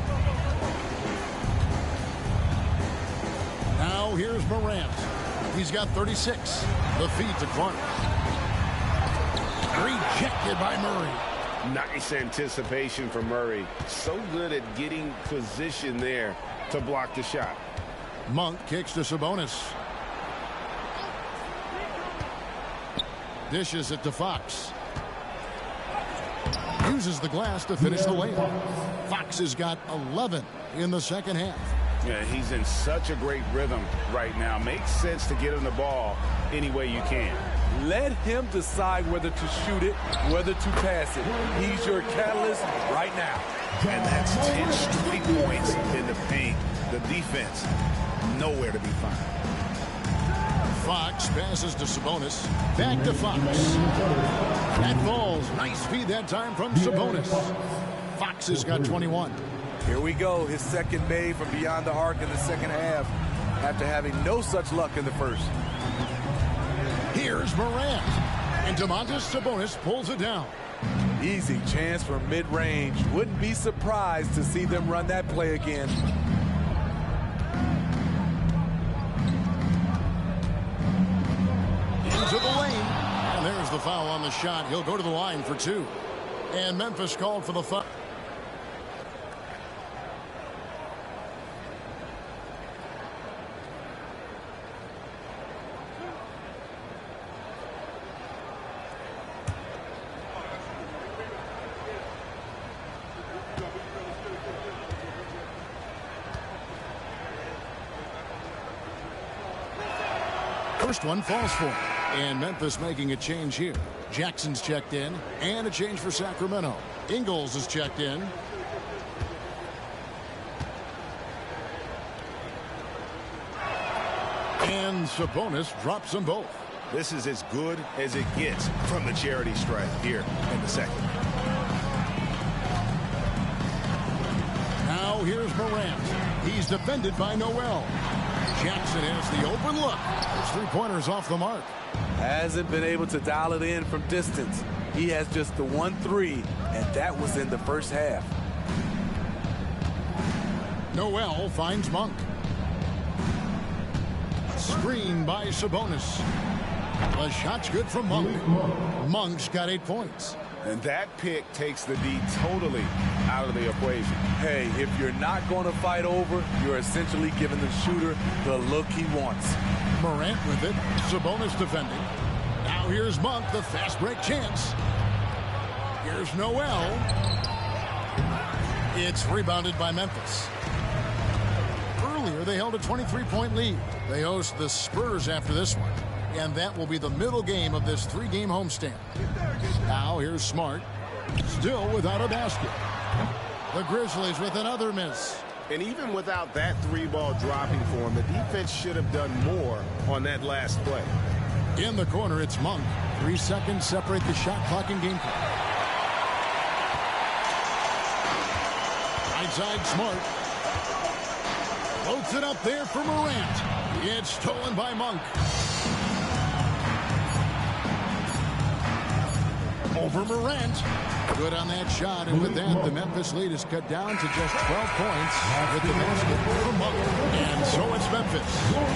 Now here's Morant. He's got 36. The feed to Clark. Rejected by Murray. Nice anticipation for Murray. So good at getting position there to block the shot. Monk kicks to Sabonis. Dishes it to Fox. Uses the glass to finish the layup. Fox has got 11 in the second half. Yeah, he's in such a great rhythm right now. Makes sense to get him the ball any way you can. Let him decide whether to shoot it, whether to pass it. He's your catalyst right now. And that's 10 straight points in the paint. The defense, nowhere to be found. Fox passes to Sabonis. Back to Fox. That falls. Nice feed that time from Sabonis. Fox has got 21. Here we go. His second made from beyond the arc in the second half after having no such luck in the first. Here's Morant. And Domantas Sabonis pulls it down. Easy chance for mid-range. Wouldn't be surprised to see them run that play again. Into the lane. And there's the foul on the shot. He'll go to the line for two. And Memphis called for the foul. First one falls for him. And Memphis making a change here. Jackson's checked in. And a change for Sacramento. Ingles is checked in. And Sabonis drops them both. This is as good as it gets from the charity stripe here in the second. Now here's Morant. He's defended by Noel. Jackson has the open look. His three-pointers off the mark. Hasn't been able to dial it in from distance. He has just the 1-3, and that was in the first half. Noel finds Monk. Screen by Sabonis. The shot's good from Monk. Monk's got 8 points. And that pick takes the D totally out of the equation. Hey, if you're not going to fight over, you're essentially giving the shooter the look he wants. Morant with it. Sabonis defending. Now here's Monk, the fast break chance. Here's Noel. It's rebounded by Memphis. Earlier, they held a 23-point lead. They host the Spurs after this one. And that will be the middle game of this 3-game homestand. Now here's Smart. Still without a basket. The Grizzlies with another miss. And even without that 3-ball dropping for him, the defense should have done more on that last play. In the corner, it's Monk. 3 seconds separate the shot clock and game clock. Right side, Smart. Floats it up there for Morant. It's stolen by Monk. Over Morant. Good on that shot, and with that, the Memphis lead is cut down to just 12 points with the basket for Monk. And so it's Memphis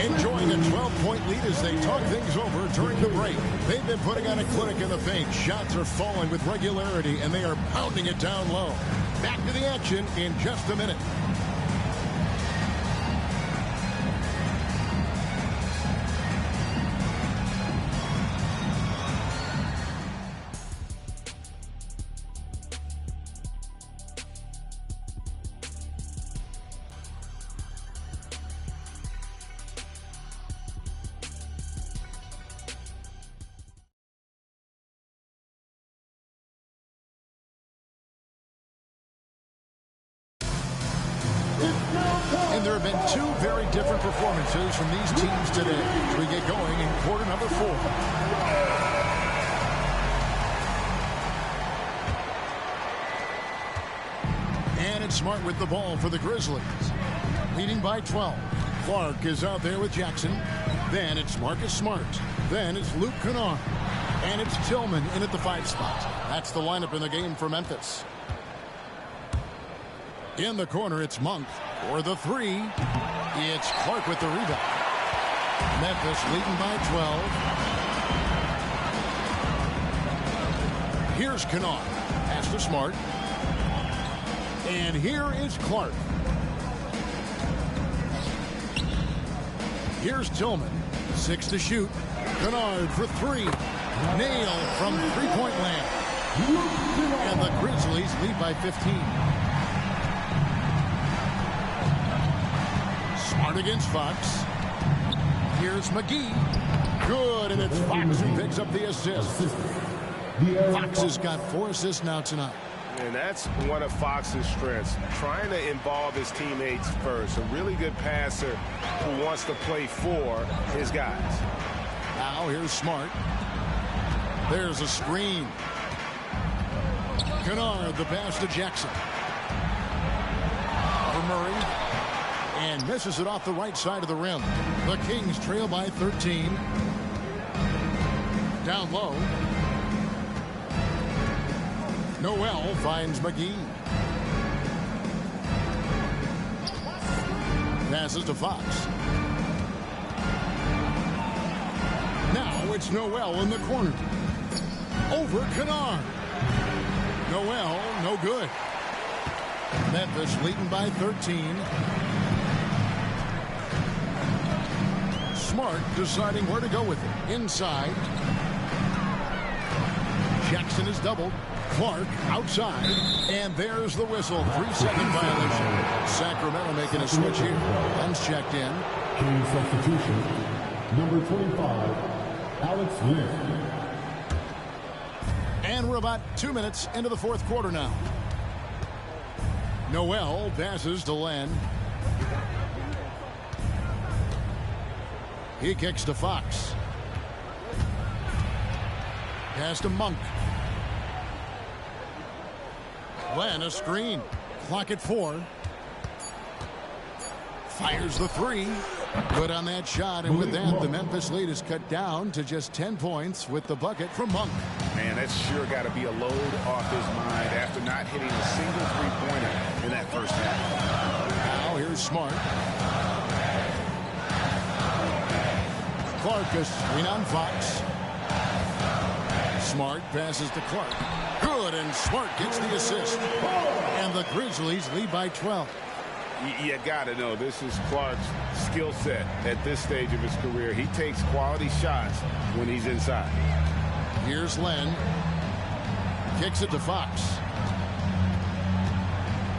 enjoying a 12-point lead as they talk things over during the break. They've been putting on a clinic in the paint. Shots are falling with regularity, and they are pounding it down low. Back to the action in just a minute. There have been two very different performances from these teams today as we get going in quarter number 4. And it's Smart with the ball for the Grizzlies. Leading by 12. Clark is out there with Jackson. Then it's Marcus Smart. Then it's Luke Kennard. And it's Tillman in at the 5 spot. That's the lineup in the game for Memphis. In the corner, it's Monk for the 3. It's Clark with the rebound. Memphis leading by 12. Here's Kennard. Pass to Smart. And here is Clark. Here's Tillman. 6 to shoot. Kennard for 3. Nailed from three-point land. And the Grizzlies lead by 15. Smart against Fox. Here's McGee. Good, and it's Fox who picks up the assist. Fox has got 4 assists now tonight. And that's one of Fox's strengths, trying to involve his teammates first. A really good passer who wants to play for his guys. Now here's Smart. There's a screen. Kennard, the pass to Jackson. For Murray. And misses it off the right side of the rim. The Kings trail by 13. Down low. Noel finds McGee. Passes to Fox. Now it's Noel in the corner. Over Kennard. Noel, no good. Memphis leading by 13. Smart deciding where to go with it. Inside. Jackson is doubled. Clark outside. And there's the whistle. 3-second violation. Sacramento making a switch here. Ben's checked in. Team substitution. Number 25, Alex Len. And we're about 2 minutes into the 4th quarter now. Noel passes to Len. He kicks to Fox. Pass to Monk. Len, a screen. Clock at 4. Fires the 3. Good on that shot, and with that, the Memphis lead is cut down to just 10 points with the bucket from Monk. Man, that's sure got to be a load off his mind after not hitting a single three-pointer in that first half. Now here's Smart. Clark is screen on Fox. Smart passes to Clark. Good, and Smart gets the assist. And the Grizzlies lead by 12. You got to know this is Clark's skill set at this stage of his career. He takes quality shots when he's inside. Here's Len. Kicks it to Fox.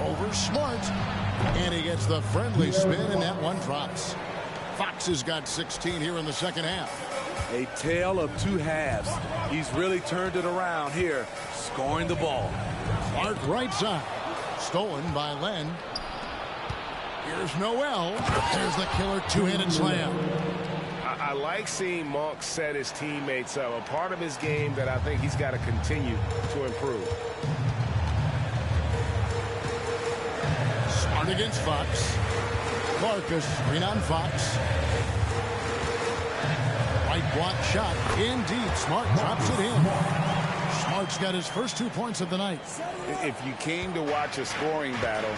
Over Smart. And he gets the friendly spin, and that one drops. Fox has got 16 here in the second half. A tale of 2 halves. He's really turned it around here, scoring the ball. Clark right side. Stolen by Len. Here's Noel. There's the killer two-handed slam. I like seeing Monk set his teammates up. A part of his game that I think he's got to continue to improve. Smart against Fox. Clark is screen on Fox. Right block shot. Indeed, Smart drops it in. Smart's got his first 2 points of the night. If you came to watch a scoring battle,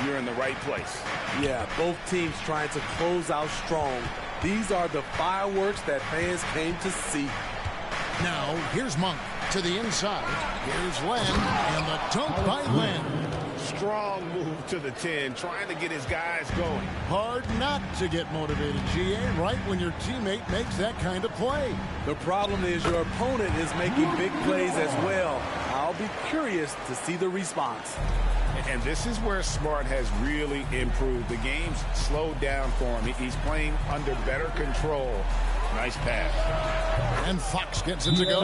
you're in the right place. Yeah, both teams trying to close out strong. These are the fireworks that fans came to see. Now, here's Monk to the inside. Here's Len, and the dunk by Len. Strong move to the 10, trying to get his guys going. Hard not to get motivated, GA, right when your teammate makes that kind of play. The problem is your opponent is making big plays as well. I'll be curious to see the response. And this is where Smart has really improved. The game's slowed down for him. He's playing under better control. Nice pass. And Fox gets it to go.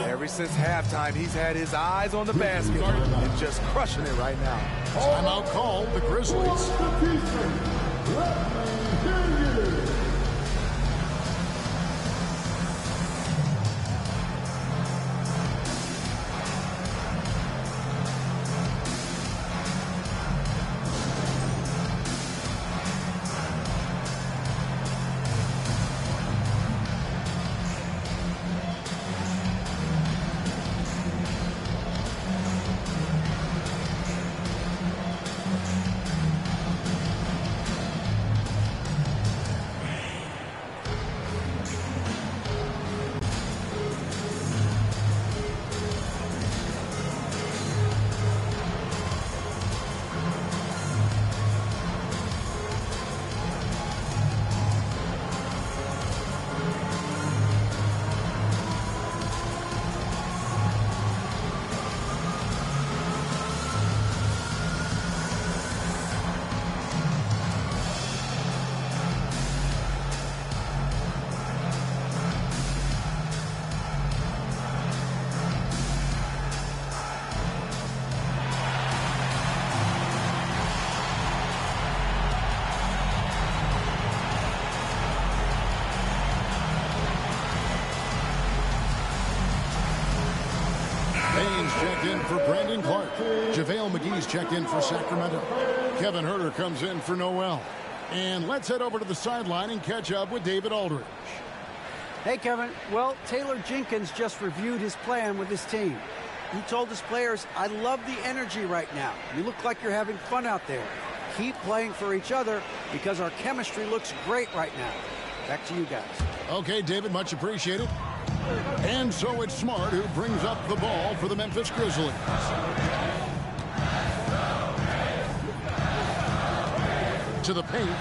Ever since halftime, he's had his eyes on the basket and just crushing it right now. Timeout called, the Grizzlies. Baines checked in for Brandon Clark. JaVale McGee's checked in for Sacramento. Kevin Huerter comes in for Noel. And let's head over to the sideline and catch up with David Aldridge. Hey, Kevin. Well, Taylor Jenkins just reviewed his plan with his team. He told his players, I love the energy right now. You look like you're having fun out there. Keep playing for each other because our chemistry looks great right now. Back to you guys. Okay, David, much appreciated. And so it's Smart who brings up the ball for the Memphis Grizzlies. To the paint.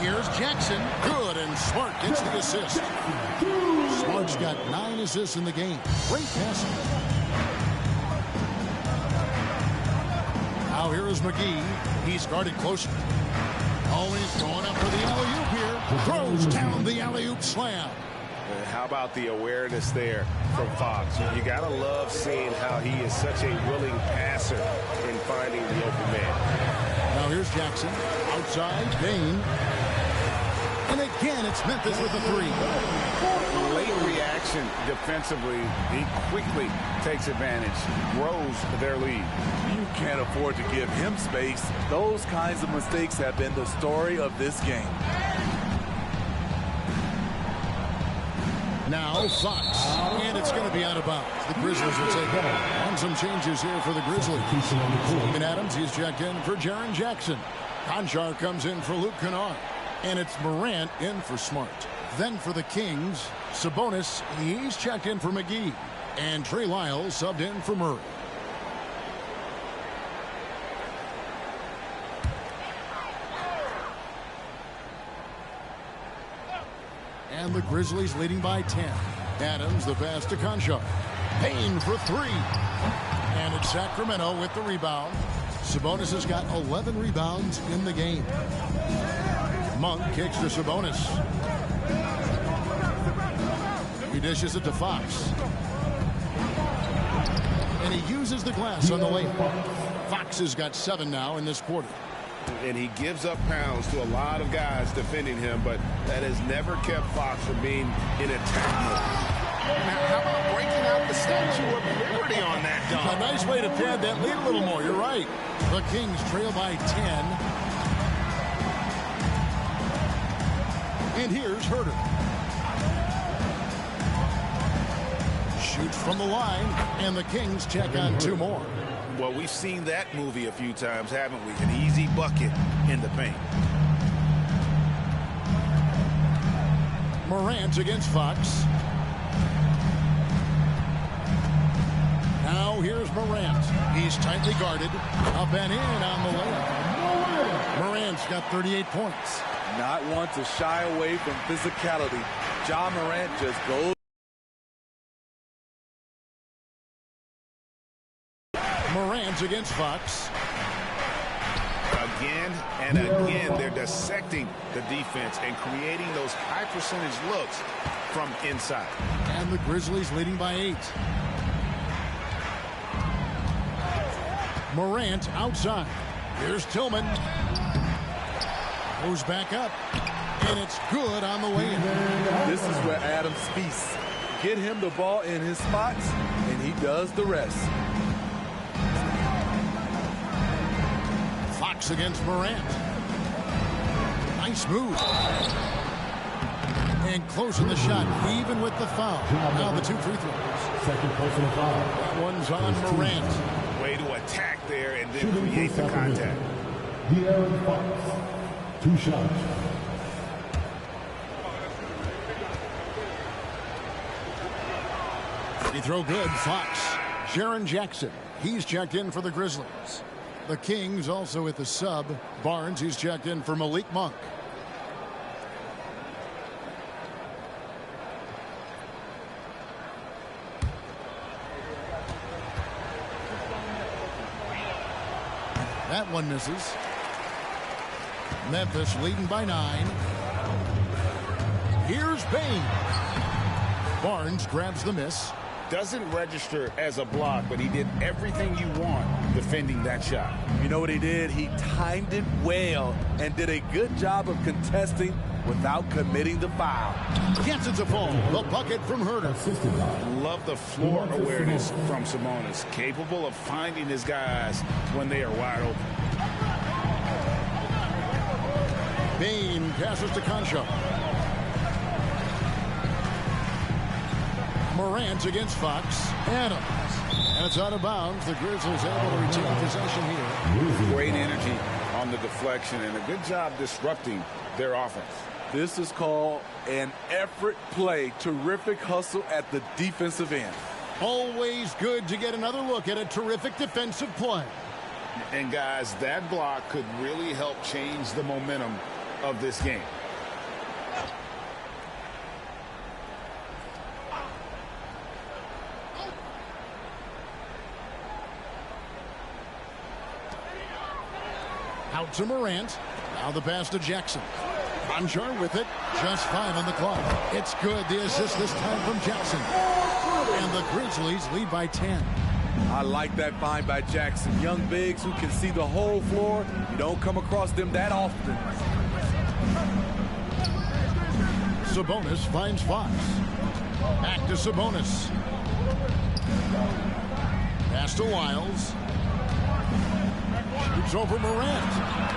Here's Jackson. Good, and Smart gets the assist. Smart's got 9 assists in the game. Great passing. Now here is McGee. He's guarded closer. Oh, he's going up for the alley-oop here. Throws down the alley-oop slam. How about the awareness there from Fox? You got to love seeing how he is such a willing passer in finding the open man. Now here's Jackson. Outside, Bane. And again, it's Memphis with the 3. Late reaction defensively. He quickly takes advantage, grows their lead. You can't afford to give him space. Those kinds of mistakes have been the story of this game. Now Fox, and it's going to be out of bounds. The Grizzlies will take it. And some changes here for the Grizzlies. Steven Adams, he's checked in for Jaren Jackson. Conchar comes in for Luke Kennard. And it's Morant in for Smart. Then for the Kings, Sabonis, he's checked in for McGee. And Trey Lyles subbed in for Murray. And the Grizzlies leading by 10. Adams, the pass to Conchar. Payne for 3. And it's Sacramento with the rebound. Sabonis has got 11 rebounds in the game. Monk kicks to Sabonis. He dishes it to Fox. And he uses the glass on the lane. Fox has got 7 now in this quarter. And he gives up pounds to a lot of guys defending him, but that has never kept Fox from being in attack mode. Now, how about breaking out the Statue of Liberty on that dunk? A nice way to pad that lead a little more. You're right. The Kings trail by 10. And here's Huerter. Shoots from the line, and the Kings check on 2 more. Well, we've seen that movie a few times, haven't we? An easy bucket in the paint. Morant against Fox. Now here's Morant. He's tightly guarded. Up and in on the layup. Morant's got 38 points. Not one to shy away from physicality. Ja Morant just goes. Morant against Fox. Again and again, they're dissecting the defense and creating those high percentage looks from inside. And the Grizzlies leading by 8. Morant outside. Here's Tillman. Goes back up, and it's good on the way in. This is where Adams feasts. Get him the ball in his spots, and he does the rest. Fox against Morant. Nice move. And closing the shot, even with the foul. Now the 2 free throws. Second personal foul. That one's on Morant. Way to attack there and then create the contact. De'Aaron Fox. 2 shots. Free throw good, Fox. Jaren Jackson, he's checked in for the Grizzlies. The Kings also at the sub. Barnes, he's checked in for Malik Monk. That one misses. Memphis leading by 9. Here's Bane. Barnes grabs the miss. Doesn't register as a block, but he did everything you want defending that shot. You know what he did? He timed it well and did a good job of contesting without committing the foul. Gets it to fall. The bucket from Herter. Love the floor awareness from Sabonis. Capable of finding his guys when they are wide open. Bane passes to Concho. Morant against Fox. Adams. And it's out of bounds. The Grizzlies able to retain possession here. Great energy on the deflection and a good job disrupting their offense. This is called an effort play. Terrific hustle at the defensive end. Always good to get another look at a terrific defensive play. And guys, that block could really help change the momentum of this game. Out to Morant. Now the pass to Jackson. Bonjar with it. Just 5 on the clock. It's good. The assist this time from Jackson. And the Grizzlies lead by 10. I like that find by Jackson. Young bigs who can see the whole floor. You don't come across them that often. Sabonis finds Fox. Back to Sabonis. Pass to Wiles. Shoots over Morant.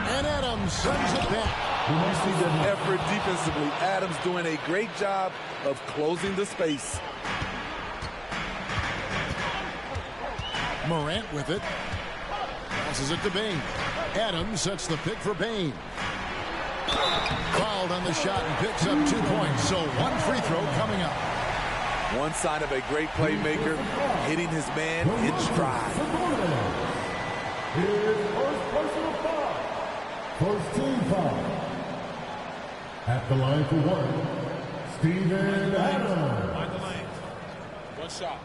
And Adams sends it back. You see the effort defensively. Adams doing a great job of closing the space. Morant with it. Passes it to Bane. Adams sets the pick for Bane. Fouled on the shot and picks up 2 points. So 1 free throw coming up. One sign of a great playmaker, hitting his man in stride. His first personal foul. First team foul. At the line for 1, Steven Adams. Mind the lane. 1 shot.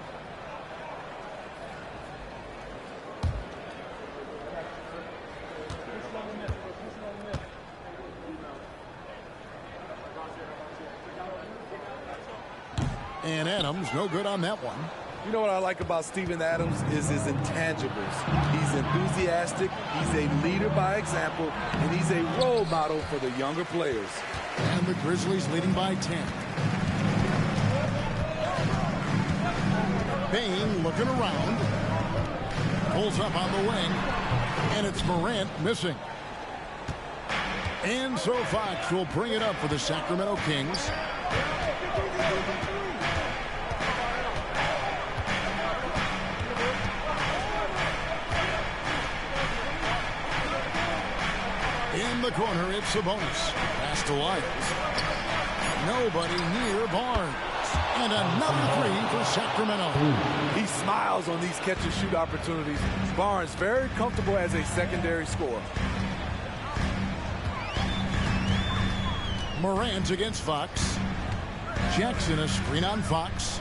And Adams, no good on that one. You know what I like about Steven Adams is his intangibles. He's enthusiastic, he's a leader by example, and he's a role model for the younger players. And the Grizzlies leading by 10. Bane looking around. Pulls up on the wing. And it's Morant missing. And so Fox will bring it up for the Sacramento Kings. In the corner, it's Sabonis. Pass to Wiles. Nobody near Barnes. And another 3 for Sacramento. He smiles on these catch-and-shoot opportunities. Barnes very comfortable as a secondary scorer. Morant against Fox. Jackson a screen on Fox.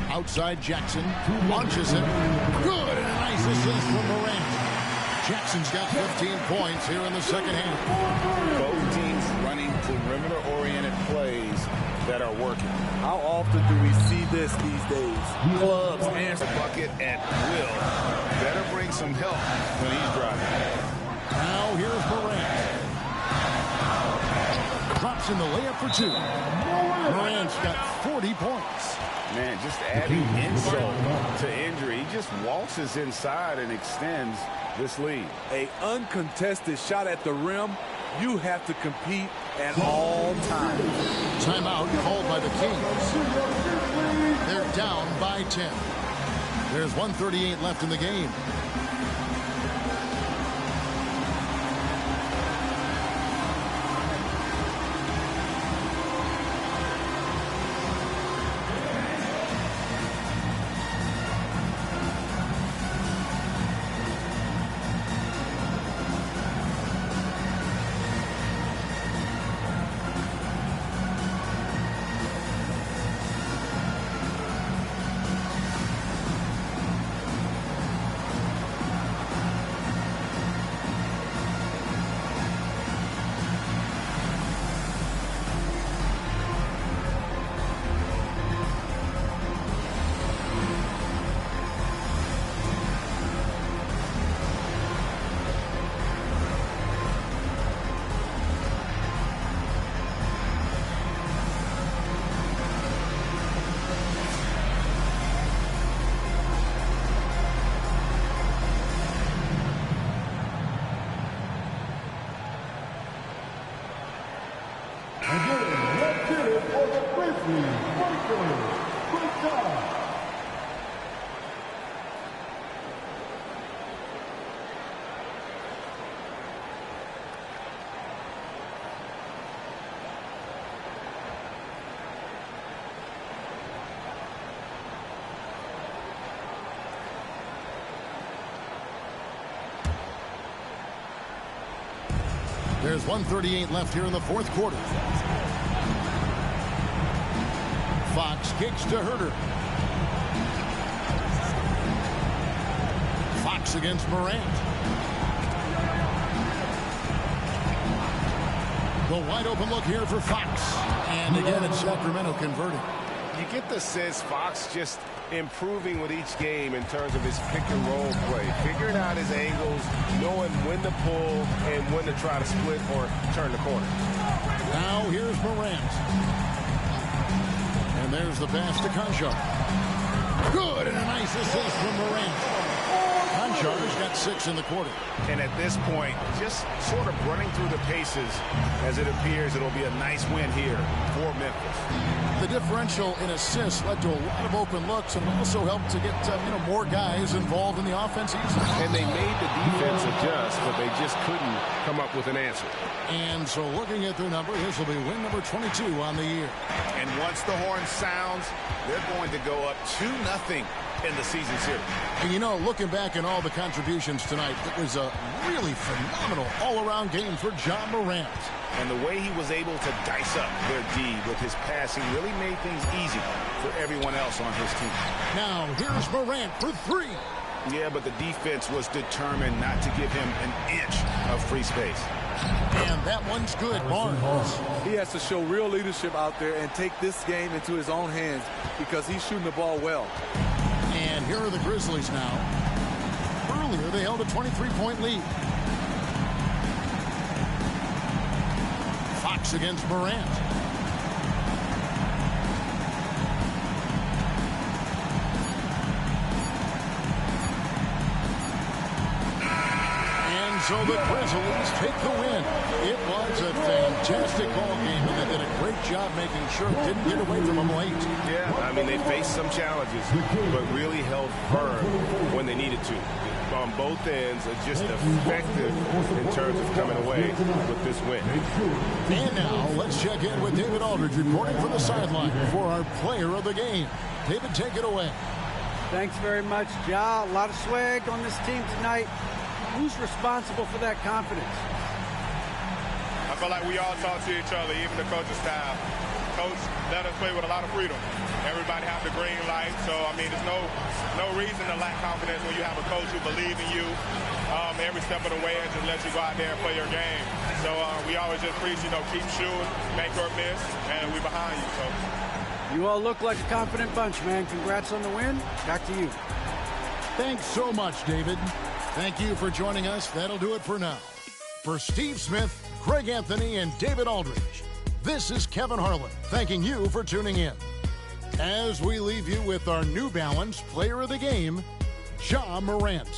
Outside Jackson. Launches it. Good. And a nice assist from Morant. Jackson's got 15 points here in the second half. Both teams running perimeter-oriented plays that are working. How often do we see this these days? Clubs answer bucket at will. Better bring some help when he's driving. Now here's Morant. drops in the layup for 2. Morant's got 40 points. Man, just adding insult to injury. He just waltzes inside and extends this lead. An uncontested shot at the rim. You have to compete at all times. Timeout called by the Kings. They're down by 10. There's 1:38 left in the game. There's 1:38 left here in the fourth quarter. Fox kicks to Herder. Fox against Morant. The wide open look here for Fox. And again, it's Sacramento converting. You get the sense Fox just improving with each game in terms of his pick and roll play, figuring out his angles, knowing when to pull and when to try to split or turn the corner. Now here's Morant. And there's the pass to Conchar. Good, and a nice assist from Morant. Conchar's got 6 in the quarter. And at this point, just sort of running through the paces as it appears it'll be a nice win here for Memphis. The differential in assists led to a lot of open looks and also helped to get more guys involved in the offense easily. And they made the defense adjust, but they just couldn't come up with an answer. And so looking at their number, this will be win number 22 on the year. And once the horn sounds, they're going to go up 2-0 in the season series. And looking back at all the contributions tonight, it was a really phenomenal all-around game for John Morant. And the way he was able to dice up their D with his passing really made things easy for everyone else on his team. Now, here's Morant for 3. Yeah, but the defense was determined not to give him an inch of free space. And that one's good, Barnes. He has to show real leadership out there and take this game into his own hands because he's shooting the ball well. And here are the Grizzlies now. Earlier, they held a 23-point lead. Fox against Morant. And so the Grizzlies take the win. It was a fantastic ball game, and they did a great job making sure it didn't get away from them late. Yeah, I mean, they faced some challenges, but really held firm when they needed to. On both ends are just effective in terms of coming away with this win. And now let's check in with David Aldridge reporting from the sideline for our player of the game. David, take it away. Thanks very much, Ja. A lot of swag on this team tonight. Who's responsible for that confidence? I feel like we all talk to each other, even the coaching staff. Coach let us play with a lot of freedom. Everybody have the green light, so I mean, there's no reason to lack confidence when you have a coach who believes in you every step of the way and just lets you go out there and play your game. So we always just preach, keep shooting, make or miss, and we behind you. So you all look like a confident bunch, man. Congrats on the win. Back to you. Thanks so much, David. Thank you for joining us. That'll do it for now. For Steve Smith, Greg Anthony, and David Aldridge, This is Kevin Harlan thanking you for tuning in. As we leave you with our New Balance Player of the Game, Ja Morant.